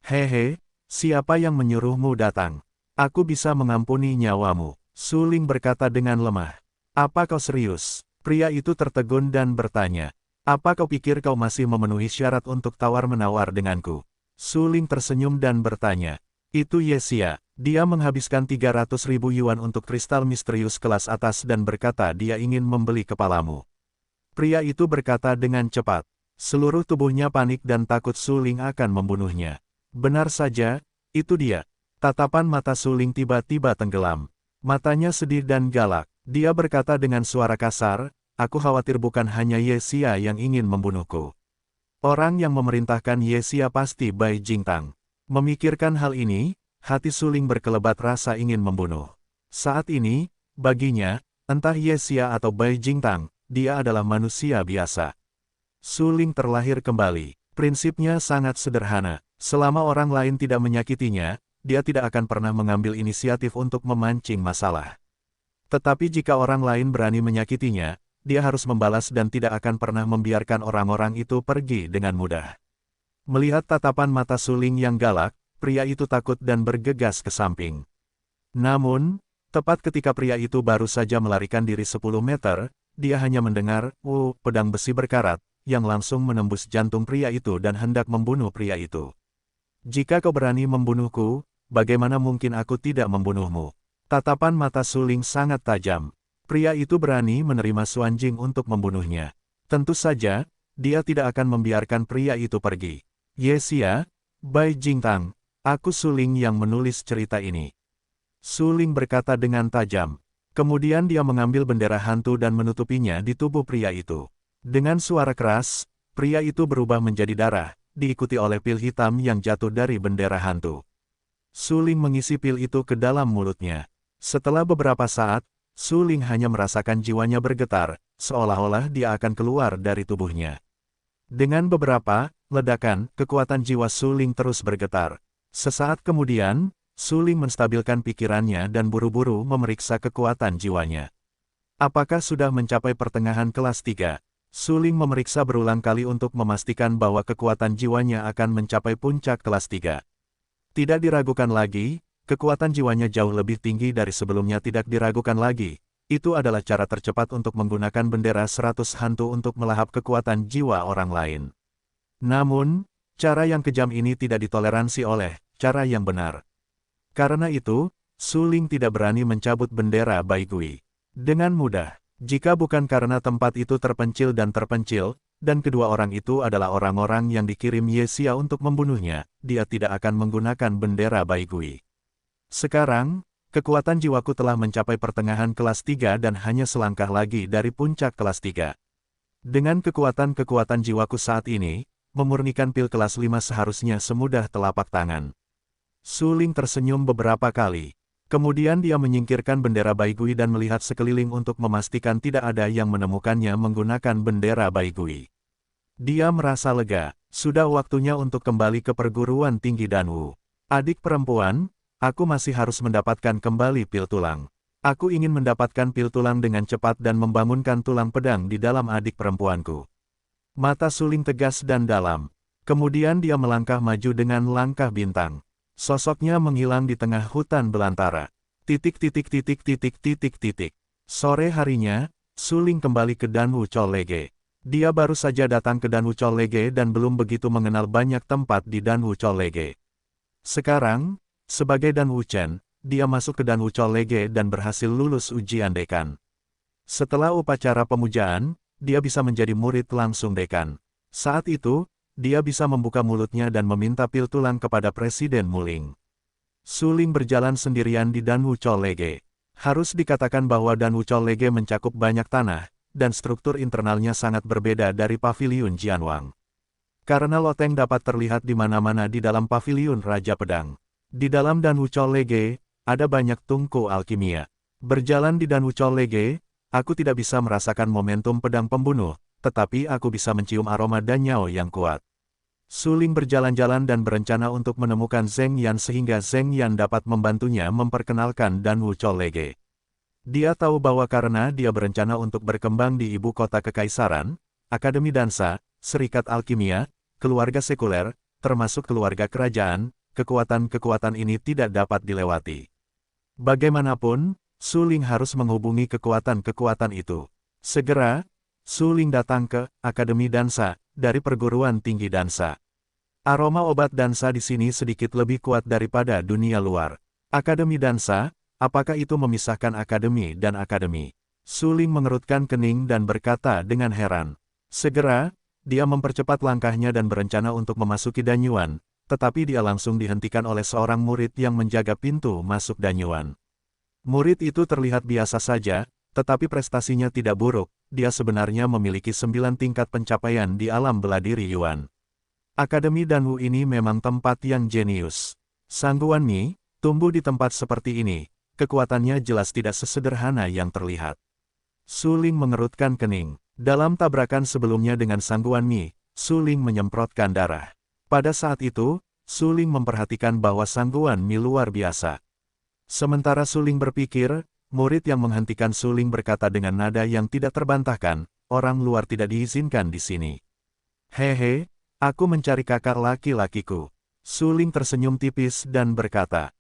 Hehe, siapa yang menyuruhmu datang? Aku bisa mengampuni nyawamu. Su Ling berkata dengan lemah. Apa kau serius? Pria itu tertegun dan bertanya. Apa kau pikir kau masih memenuhi syarat untuk tawar-menawar denganku? Su Ling tersenyum dan bertanya. Itu Yesia, dia menghabiskan 300.000 yuan untuk kristal misterius kelas atas dan berkata dia ingin membeli kepalamu. Pria itu berkata dengan cepat. Seluruh tubuhnya panik dan takut Su Ling akan membunuhnya. Benar saja, itu dia. Tatapan mata Su Ling tiba-tiba tenggelam. Matanya sedih dan galak. Dia berkata dengan suara kasar, aku khawatir bukan hanya Yesia yang ingin membunuhku. Orang yang memerintahkan Yesia pasti Bai Jingtang. Memikirkan hal ini, hati Su Ling berkelebat rasa ingin membunuh. Saat ini, baginya, entah Yesia atau Bai Jingtang, dia adalah manusia biasa. Su Ling terlahir kembali. Prinsipnya sangat sederhana. Selama orang lain tidak menyakitinya, dia tidak akan pernah mengambil inisiatif untuk memancing masalah. Tetapi jika orang lain berani menyakitinya, dia harus membalas dan tidak akan pernah membiarkan orang-orang itu pergi dengan mudah. Melihat tatapan mata Su Ling yang galak, pria itu takut dan bergegas ke samping. Namun, tepat ketika pria itu baru saja melarikan diri 10 meter, dia hanya mendengar, pedang besi berkarat, yang langsung menembus jantung pria itu dan hendak membunuh pria itu. Jika kau berani membunuhku, bagaimana mungkin aku tidak membunuhmu? Tatapan mata Su Ling sangat tajam. Pria itu berani menerima Xuan Jing untuk membunuhnya. Tentu saja, dia tidak akan membiarkan pria itu pergi. Yesia, Bai Jingtang, aku Su Ling yang menulis cerita ini. Su Ling berkata dengan tajam. Kemudian dia mengambil bendera hantu dan menutupinya di tubuh pria itu. Dengan suara keras, pria itu berubah menjadi darah, diikuti oleh pil hitam yang jatuh dari bendera hantu. Su Ling mengisi pil itu ke dalam mulutnya. Setelah beberapa saat, Su Ling hanya merasakan jiwanya bergetar, seolah-olah dia akan keluar dari tubuhnya. Dengan beberapa ledakan, kekuatan jiwa Su Ling terus bergetar. Sesaat kemudian, Su Ling menstabilkan pikirannya dan buru-buru memeriksa kekuatan jiwanya. Apakah sudah mencapai pertengahan kelas 3? Su Ling memeriksa berulang kali untuk memastikan bahwa kekuatan jiwanya akan mencapai puncak kelas 3. Tidak diragukan lagi, kekuatan jiwanya jauh lebih tinggi dari sebelumnya tidak diragukan lagi. Itu adalah cara tercepat untuk menggunakan bendera 100 hantu untuk melahap kekuatan jiwa orang lain. Namun, cara yang kejam ini tidak ditoleransi oleh cara yang benar. Karena itu, Su Ling tidak berani mencabut bendera Bai Gui. Dengan mudah, jika bukan karena tempat itu terpencil, dan kedua orang itu adalah orang-orang yang dikirim Yesia untuk membunuhnya, dia tidak akan menggunakan bendera Bai Gui. Sekarang, kekuatan jiwaku telah mencapai pertengahan kelas 3 dan hanya selangkah lagi dari puncak kelas 3. Dengan kekuatan-kekuatan jiwaku saat ini, memurnikan pil kelas 5 seharusnya semudah telapak tangan. Su Ling tersenyum beberapa kali. Kemudian dia menyingkirkan bendera Baigui dan melihat sekeliling untuk memastikan tidak ada yang menemukannya menggunakan bendera Baigui. Dia merasa lega, sudah waktunya untuk kembali ke perguruan tinggi Danwu. Adik perempuan, aku masih harus mendapatkan kembali pil tulang. Aku ingin mendapatkan pil tulang dengan cepat dan membangunkan tulang pedang di dalam adik perempuanku. Mata Su Ling tegas dan dalam. Kemudian dia melangkah maju dengan langkah bintang. Sosoknya menghilang di tengah hutan belantara. Sore harinya, Su Ling kembali ke Danwu Chollege. Dia baru saja datang ke Danwu Chollege dan belum begitu mengenal banyak tempat di Danwu Chollege. Sekarang, sebagai Dan Wuchen, dia masuk ke Danwu Chollege dan berhasil lulus ujian dekan. Setelah upacara pemujaan, dia bisa menjadi murid langsung dekan. Saat itu, dia bisa membuka mulutnya dan meminta pil tulang kepada Presiden Muling. Su Ling berjalan sendirian di Danwu Chollege. Harus dikatakan bahwa Danwu Chollege mencakup banyak tanah, dan struktur internalnya sangat berbeda dari Paviliun Jianwang. Karena loteng dapat terlihat di mana-mana di dalam Paviliun Raja Pedang. Di dalam Danwu Chollege, ada banyak tungku alkimia. Berjalan di Danwu Chollege, aku tidak bisa merasakan momentum pedang pembunuh, tetapi aku bisa mencium aroma danyao yang kuat. Su Ling berjalan-jalan dan berencana untuk menemukan Zheng Yan sehingga Zheng Yan dapat membantunya memperkenalkan Danwu Chollege. Dia tahu bahwa karena dia berencana untuk berkembang di ibu kota kekaisaran, Akademi Dansa, Serikat Alkimia, keluarga sekuler, termasuk keluarga kerajaan, kekuatan-kekuatan ini tidak dapat dilewati. Bagaimanapun, Su Ling harus menghubungi kekuatan-kekuatan itu. Segera, Su Ling datang ke Akademi Dansa dari perguruan tinggi Dansa. Aroma obat Dansa di sini sedikit lebih kuat daripada dunia luar. Akademi Dansa, apakah itu memisahkan akademi dan akademi? Su Ling mengerutkan kening dan berkata dengan heran. Segera, dia mempercepat langkahnya dan berencana untuk memasuki Danyuan, tetapi dia langsung dihentikan oleh seorang murid yang menjaga pintu masuk Danyuan. Murid itu terlihat biasa saja, tetapi prestasinya tidak buruk. Dia sebenarnya memiliki 9 tingkat pencapaian di alam bela diri Yuan. Akademi Danwu ini memang tempat yang jenius. Sang Guanmi, tumbuh di tempat seperti ini, kekuatannya jelas tidak sesederhana yang terlihat. Su Ling mengerutkan kening. Dalam tabrakan sebelumnya dengan Sang Guanmi, Su Ling menyemprotkan darah. Pada saat itu, Su Ling memperhatikan bahwa Sang Guanmi luar biasa. Sementara Su Ling berpikir, murid yang menghentikan Su Ling berkata dengan nada yang tidak terbantahkan, orang luar tidak diizinkan di sini. Hehe, aku mencari kakak laki-lakiku. Su Ling tersenyum tipis dan berkata,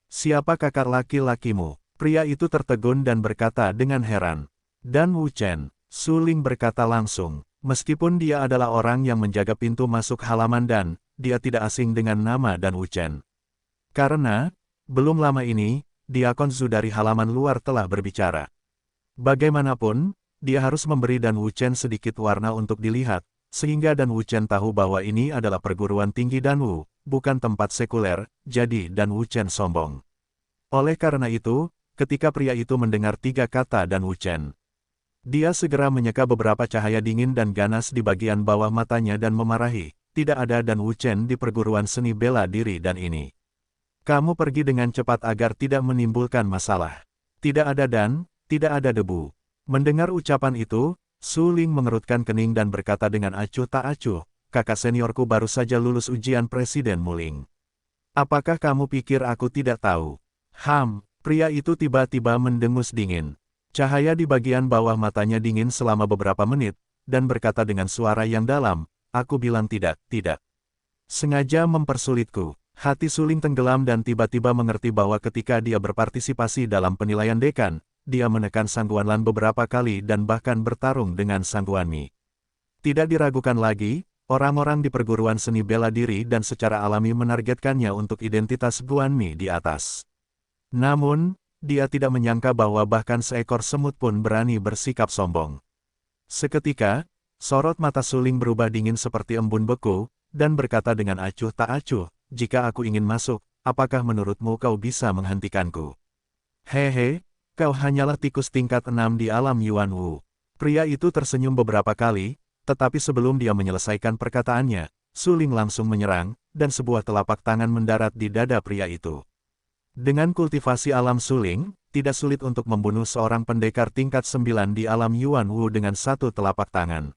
siapa kakak laki-lakimu? Pria itu tertegun dan berkata dengan heran. Dan Wuchen, Su Ling berkata langsung, meskipun dia adalah orang yang menjaga pintu masuk halaman dan, dia tidak asing dengan nama Dan Wuchen. Karena, belum lama ini, Diakon Zhu dari halaman luar telah berbicara. Bagaimanapun, dia harus memberi Dan Wuchen sedikit warna untuk dilihat, sehingga Dan Wuchen tahu bahwa ini adalah perguruan tinggi Danwu, bukan tempat sekuler, jadi Dan Wuchen sombong. Oleh karena itu, ketika pria itu mendengar 3 kata Dan Wuchen, dia segera menyeka beberapa cahaya dingin dan ganas di bagian bawah matanya dan memarahi, tidak ada Dan Wuchen di perguruan seni bela diri dan ini. Kamu pergi dengan cepat agar tidak menimbulkan masalah. Tidak ada dan, tidak ada debu. Mendengar ucapan itu, Su Ling mengerutkan kening dan berkata dengan acuh tak acuh, kakak seniorku baru saja lulus ujian Presiden Muling. Apakah kamu pikir aku tidak tahu? Pria itu tiba-tiba mendengus dingin. Cahaya di bagian bawah matanya dingin selama beberapa menit, dan berkata dengan suara yang dalam, aku bilang tidak. Sengaja mempersulitku. Hati Su Ling tenggelam dan tiba-tiba mengerti bahwa ketika dia berpartisipasi dalam penilaian dekan, dia menekan Sang Guanlan beberapa kali dan bahkan bertarung dengan Sang Guanmi. Tidak diragukan lagi, orang-orang di perguruan seni bela diri dan secara alami menargetkannya untuk identitas Guanmi di atas. Namun, dia tidak menyangka bahwa bahkan seekor semut pun berani bersikap sombong. Seketika, sorot mata Su Ling berubah dingin seperti embun beku, dan berkata dengan acuh tak acuh, jika aku ingin masuk, apakah menurutmu kau bisa menghentikanku? Hehe, kau hanyalah tikus tingkat 6 di alam Yuan Wu. Pria itu tersenyum beberapa kali, tetapi sebelum dia menyelesaikan perkataannya, Su Ling langsung menyerang, dan sebuah telapak tangan mendarat di dada pria itu. Dengan kultivasi alam Su Ling, tidak sulit untuk membunuh seorang pendekar tingkat 9 di alam Yuan Wu dengan satu telapak tangan.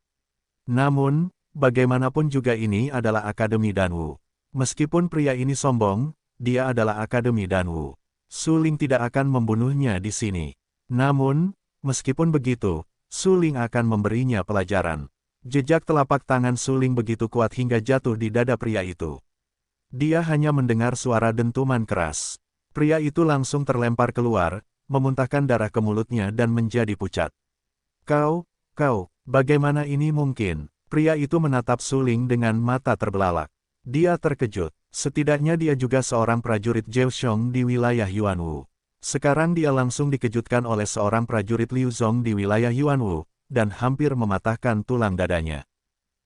Namun, bagaimanapun juga ini adalah Akademi Danwu. Meskipun pria ini sombong, dia adalah Akademi Danwu. Su Ling tidak akan membunuhnya di sini. Namun, meskipun begitu, Su Ling akan memberinya pelajaran. Jejak telapak tangan Su Ling begitu kuat hingga jatuh di dada pria itu. Dia hanya mendengar suara dentuman keras. Pria itu langsung terlempar keluar, memuntahkan darah ke mulutnya dan menjadi pucat. Kau, bagaimana ini mungkin? Pria itu menatap Su Ling dengan mata terbelalak. Dia terkejut, setidaknya dia juga seorang prajurit Zhao di wilayah Yuan Wu. Sekarang dia langsung dikejutkan oleh seorang prajurit Liu Zong di wilayah Yuan Wu, dan hampir mematahkan tulang dadanya.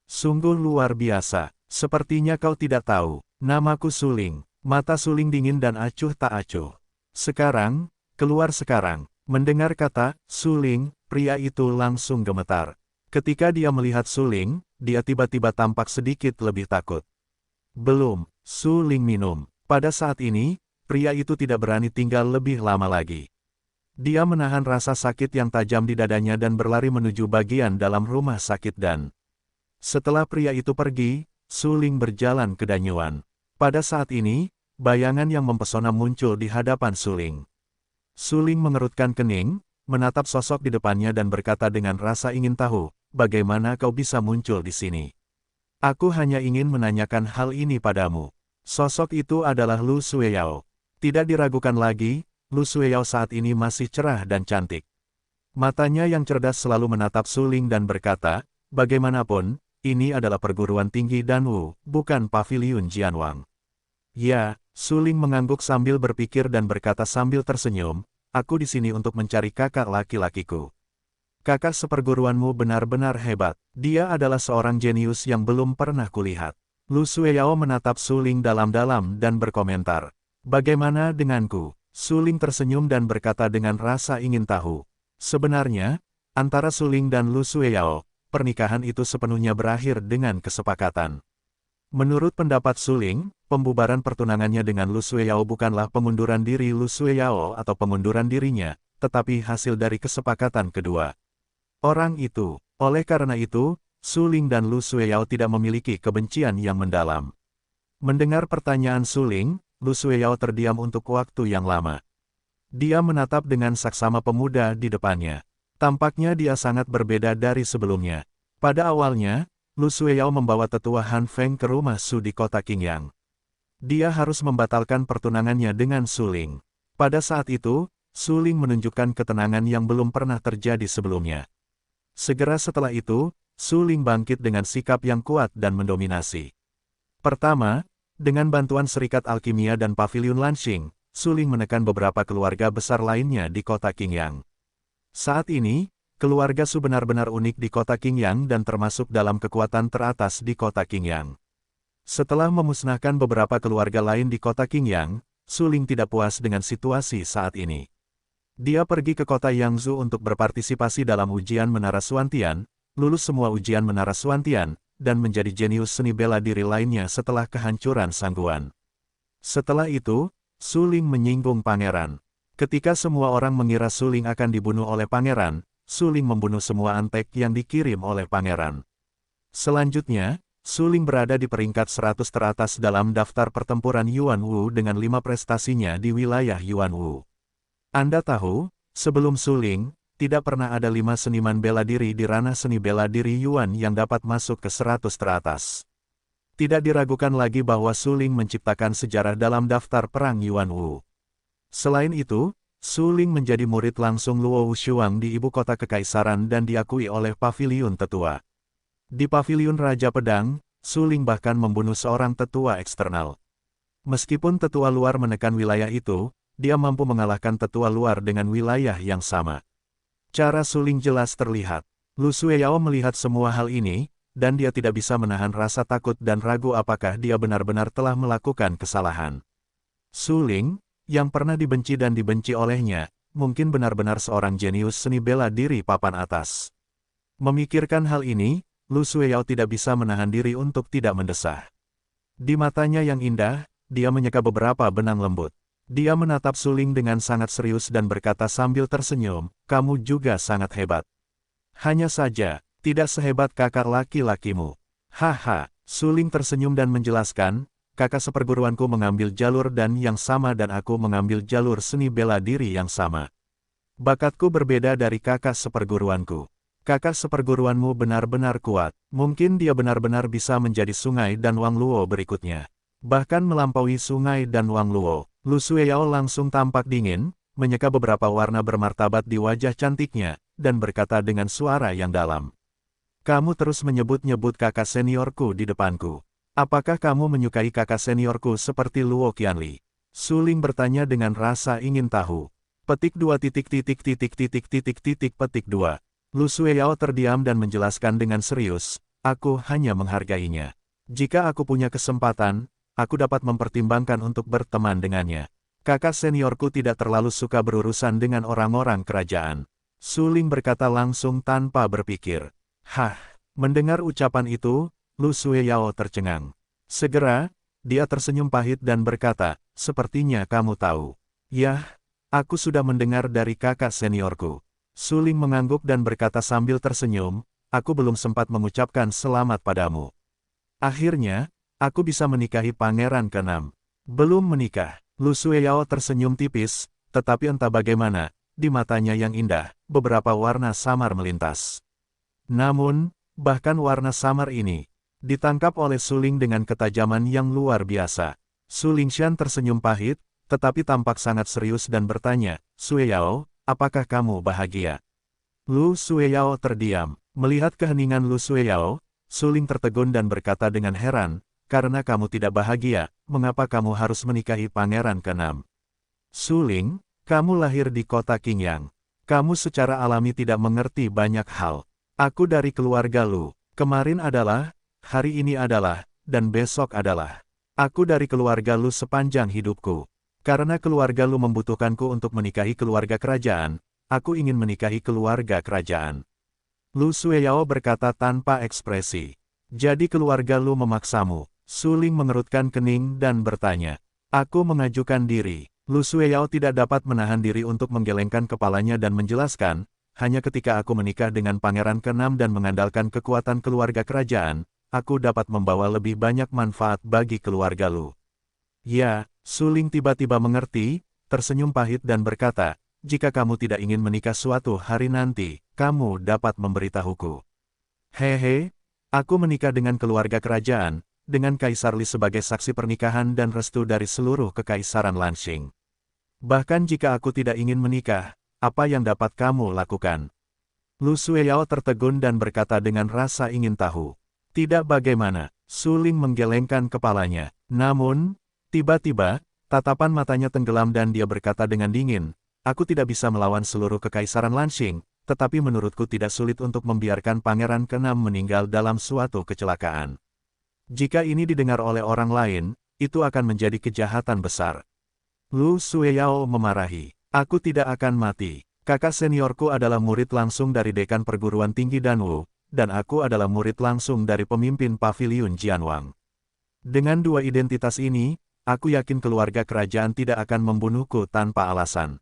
Sungguh luar biasa, sepertinya kau tidak tahu, namaku Su Ling. Mata Su Ling dingin dan acuh tak acuh. Sekarang, keluar sekarang. Mendengar kata Su Ling, pria itu langsung gemetar. Ketika dia melihat Su Ling, dia tiba-tiba tampak sedikit lebih takut. Belum, Su Ling minum. Pada saat ini, pria itu tidak berani tinggal lebih lama lagi. Dia menahan rasa sakit yang tajam di dadanya dan berlari menuju bagian dalam rumah sakit dan setelah pria itu pergi, Su Ling berjalan ke Danyuan. Pada saat ini, bayangan yang mempesona muncul di hadapan Su Ling. Su Ling mengerutkan kening, menatap sosok di depannya dan berkata dengan rasa ingin tahu, bagaimana kau bisa muncul di sini? Aku hanya ingin menanyakan hal ini padamu. Sosok itu adalah Lu Sueyao. Tidak diragukan lagi, Lu Sueyao saat ini masih cerah dan cantik. Matanya yang cerdas selalu menatap Su Ling dan berkata, bagaimanapun, ini adalah perguruan tinggi Danwu, bukan paviliun Jianwang. Ya, Su Ling mengangguk sambil berpikir dan berkata sambil tersenyum, aku di sini untuk mencari kakak laki-lakiku. Kakak seperguruanmu benar-benar hebat. Dia adalah seorang jenius yang belum pernah kulihat. Lu Sueyao menatap Su Ling dalam-dalam dan berkomentar. Bagaimana denganku? Su Ling tersenyum dan berkata dengan rasa ingin tahu. Sebenarnya, antara Su Ling dan Lu Sueyao, pernikahan itu sepenuhnya berakhir dengan kesepakatan. Menurut pendapat Su Ling, pembubaran pertunangannya dengan Lu Sueyao bukanlah pengunduran diri Lu Sueyao atau pengunduran dirinya, tetapi hasil dari kesepakatan kedua orang itu. Oleh karena itu, Su Ling dan Lu Sueyao tidak memiliki kebencian yang mendalam. Mendengar pertanyaan Su Ling, Lu Sueyao terdiam untuk waktu yang lama. Dia menatap dengan saksama pemuda di depannya. Tampaknya dia sangat berbeda dari sebelumnya. Pada awalnya, Lu Sueyao membawa tetua Han Feng ke rumah Su di kota Qingyang. Dia harus membatalkan pertunangannya dengan Su Ling. Pada saat itu, Su Ling menunjukkan ketenangan yang belum pernah terjadi sebelumnya. Segera setelah itu, Su Ling bangkit dengan sikap yang kuat dan mendominasi. Pertama, dengan bantuan Serikat Alkimia dan Paviliun Lanxing, Su Ling menekan beberapa keluarga besar lainnya di kota Qingyang. Saat ini, keluarga Su benar-benar unik di kota Qingyang dan termasuk dalam kekuatan teratas di kota Qingyang. Setelah memusnahkan beberapa keluarga lain di kota Qingyang, Su Ling tidak puas dengan situasi saat ini. Dia pergi ke kota Yangzhou untuk berpartisipasi dalam ujian Menara Suantian, lulus semua ujian Menara Suantian, dan menjadi jenius seni bela diri lainnya setelah kehancuran Sangguan. Setelah itu, Su Ling menyinggung pangeran. Ketika semua orang mengira Su Ling akan dibunuh oleh pangeran, Su Ling membunuh semua antek yang dikirim oleh pangeran. Selanjutnya, Su Ling berada di peringkat 100 teratas dalam daftar pertempuran Yuan Wu dengan 5 prestasinya di wilayah Yuan Wu. Anda tahu, sebelum Su Ling, tidak pernah ada 5 seniman bela diri di ranah seni bela diri Yuan yang dapat masuk ke 100 teratas. Tidak diragukan lagi bahwa Su Ling menciptakan sejarah dalam daftar perang Yuan Wu. Selain itu, Su Ling menjadi murid langsung Luo Wushuang di ibu kota kekaisaran dan diakui oleh Paviliun Tetua. Di Paviliun Raja Pedang, Su Ling bahkan membunuh seorang tetua eksternal. Meskipun tetua luar menekan wilayah itu, dia mampu mengalahkan tetua luar dengan wilayah yang sama. Cara Su Ling jelas terlihat. Lu Sueyao melihat semua hal ini, dan dia tidak bisa menahan rasa takut dan ragu apakah dia benar-benar telah melakukan kesalahan. Suling, yang pernah dibenci dan dibenci olehnya, mungkin benar-benar seorang jenius seni bela diri papan atas. Memikirkan hal ini, Lu Sueyao tidak bisa menahan diri untuk tidak mendesah. Di matanya yang indah, dia menyeka beberapa benang lembut. Dia menatap Suling dengan sangat serius dan berkata sambil tersenyum, "Kamu juga sangat hebat. Hanya saja, tidak sehebat kakak laki-lakimu." Haha, Suling tersenyum dan menjelaskan, "Kakak seperguruanku mengambil jalur dan yang sama dan aku mengambil jalur seni bela diri yang sama. Bakatku berbeda dari kakak seperguruanku. Kakak seperguruanmu benar-benar kuat, mungkin dia benar-benar bisa menjadi Sungai dan Wang Luo berikutnya. Bahkan melampaui Sungai dan Wang Luo." Lu Sueyao langsung tampak dingin, menyeka beberapa warna bermartabat di wajah cantiknya, dan berkata dengan suara yang dalam. "Kamu terus menyebut-nyebut kakak seniorku di depanku. Apakah kamu menyukai kakak seniorku seperti Luo Qianli?" Suling bertanya dengan rasa ingin tahu. Petik 2 petik 2. Lu Sueyao terdiam dan menjelaskan dengan serius, "Aku hanya menghargainya. Jika aku punya kesempatan, aku dapat mempertimbangkan untuk berteman dengannya. Kakak seniorku tidak terlalu suka berurusan dengan orang-orang kerajaan." Suling berkata langsung tanpa berpikir. Hah, mendengar ucapan itu, Lu Sueyao tercengang. Segera, dia tersenyum pahit dan berkata, "Sepertinya kamu tahu." "Yah, aku sudah mendengar dari kakak seniorku." Suling mengangguk dan berkata sambil tersenyum, "Aku belum sempat mengucapkan selamat padamu. Akhirnya, aku bisa menikahi pangeran ke-6. Belum menikah." Lu Sueyao tersenyum tipis, tetapi entah bagaimana, di matanya yang indah, beberapa warna samar melintas. Namun, bahkan warna samar ini, ditangkap oleh Suling dengan ketajaman yang luar biasa. Su Lingshan tersenyum pahit, tetapi tampak sangat serius dan bertanya, "Sueyao, apakah kamu bahagia?" Lu Sueyao terdiam. Melihat keheningan Lu Sueyao, Suling tertegun dan berkata dengan heran, "Karena kamu tidak bahagia, mengapa kamu harus menikahi pangeran ke-6? Suling, kamu lahir di kota Qingyang. Kamu secara alami tidak mengerti banyak hal. Aku dari keluarga Lu. Kemarin adalah, hari ini adalah, dan besok adalah. Aku dari keluarga Lu sepanjang hidupku. Karena keluarga Lu membutuhkanku untuk menikahi keluarga kerajaan, aku ingin menikahi keluarga kerajaan." Lu Sueyao berkata tanpa ekspresi. "Jadi keluarga Lu memaksamu?" Suling mengerutkan kening dan bertanya. "Aku mengajukan diri." Lu Sueyao tidak dapat menahan diri untuk menggelengkan kepalanya dan menjelaskan, "Hanya ketika aku menikah dengan pangeran ke-6 dan mengandalkan kekuatan keluarga kerajaan, aku dapat membawa lebih banyak manfaat bagi keluarga Lu." "Ya," Suling tiba-tiba mengerti, tersenyum pahit dan berkata, "Jika kamu tidak ingin menikah suatu hari nanti, kamu dapat memberitahuku." "Hehe, aku menikah dengan keluarga kerajaan, dengan Kaisar Li sebagai saksi pernikahan dan restu dari seluruh kekaisaran Lanxing. Bahkan jika aku tidak ingin menikah, apa yang dapat kamu lakukan?" Lu Sueyao tertegun dan berkata dengan rasa ingin tahu. "Tidak bagaimana." Suling menggelengkan kepalanya. Namun, tiba-tiba, tatapan matanya tenggelam dan dia berkata dengan dingin, "Aku tidak bisa melawan seluruh kekaisaran Lanxing, tetapi menurutku tidak sulit untuk membiarkan pangeran ke-6 meninggal dalam suatu kecelakaan. Jika ini didengar oleh orang lain, itu akan menjadi kejahatan besar." Lu Sueyao memarahi. "Aku tidak akan mati. Kakak seniorku adalah murid langsung dari dekan perguruan tinggi Danwu, dan aku adalah murid langsung dari pemimpin paviliun Jianwang. Dengan dua identitas ini, aku yakin keluarga kerajaan tidak akan membunuhku tanpa alasan."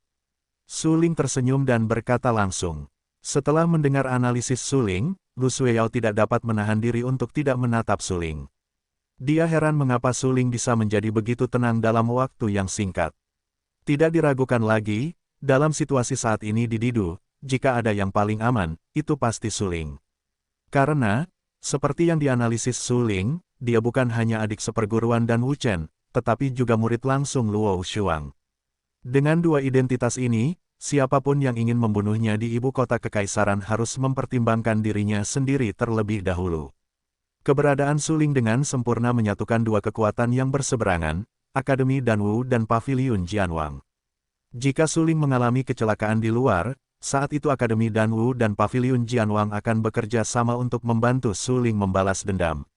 Suling tersenyum dan berkata langsung. Setelah mendengar analisis Suling, Lu Sueyao tidak dapat menahan diri untuk tidak menatap Suling. Dia heran mengapa Suling bisa menjadi begitu tenang dalam waktu yang singkat. Tidak diragukan lagi, dalam situasi saat ini di Didu, jika ada yang paling aman, itu pasti Suling. Karena, seperti yang dianalisis Suling, dia bukan hanya adik seperguruan dan Wu Chen, tetapi juga murid langsung Luo Shuang. Dengan dua identitas ini, siapapun yang ingin membunuhnya di ibu kota kekaisaran harus mempertimbangkan dirinya sendiri terlebih dahulu. Keberadaan Suling dengan sempurna menyatukan dua kekuatan yang berseberangan, Akademi Danwu dan Paviliun Jianwang. Jika Suling mengalami kecelakaan di luar, saat itu Akademi Danwu dan Paviliun Jianwang akan bekerja sama untuk membantu Suling membalas dendam.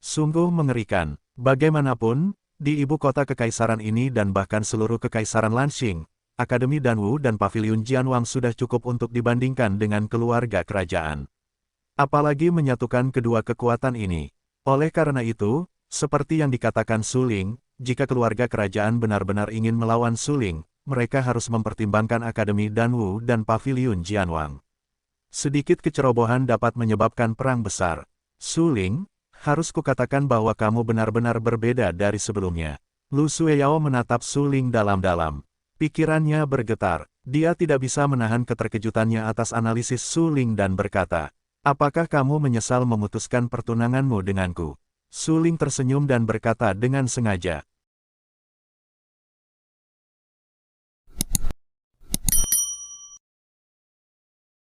Sungguh mengerikan. Bagaimanapun, Di ibu kota kekaisaran ini dan bahkan seluruh kekaisaran Lanxing, Akademi Danwu dan Paviliun Jianwang sudah cukup untuk dibandingkan dengan keluarga kerajaan. Apalagi menyatukan kedua kekuatan ini. Oleh karena itu, seperti yang dikatakan Su Ling, jika keluarga kerajaan benar-benar ingin melawan Su Ling, mereka harus mempertimbangkan Akademi Danwu dan Paviliun Jianwang. Sedikit kecerobohan dapat menyebabkan perang besar. Su Ling, harus kukatakan bahwa kamu benar-benar berbeda dari sebelumnya. Lu Sueyao menatap Su Ling dalam-dalam. Pikirannya bergetar. Dia tidak bisa menahan keterkejutannya atas analisis Su Ling dan berkata, "Apakah kamu menyesal memutuskan pertunanganmu denganku?" Su Ling tersenyum dan berkata dengan sengaja,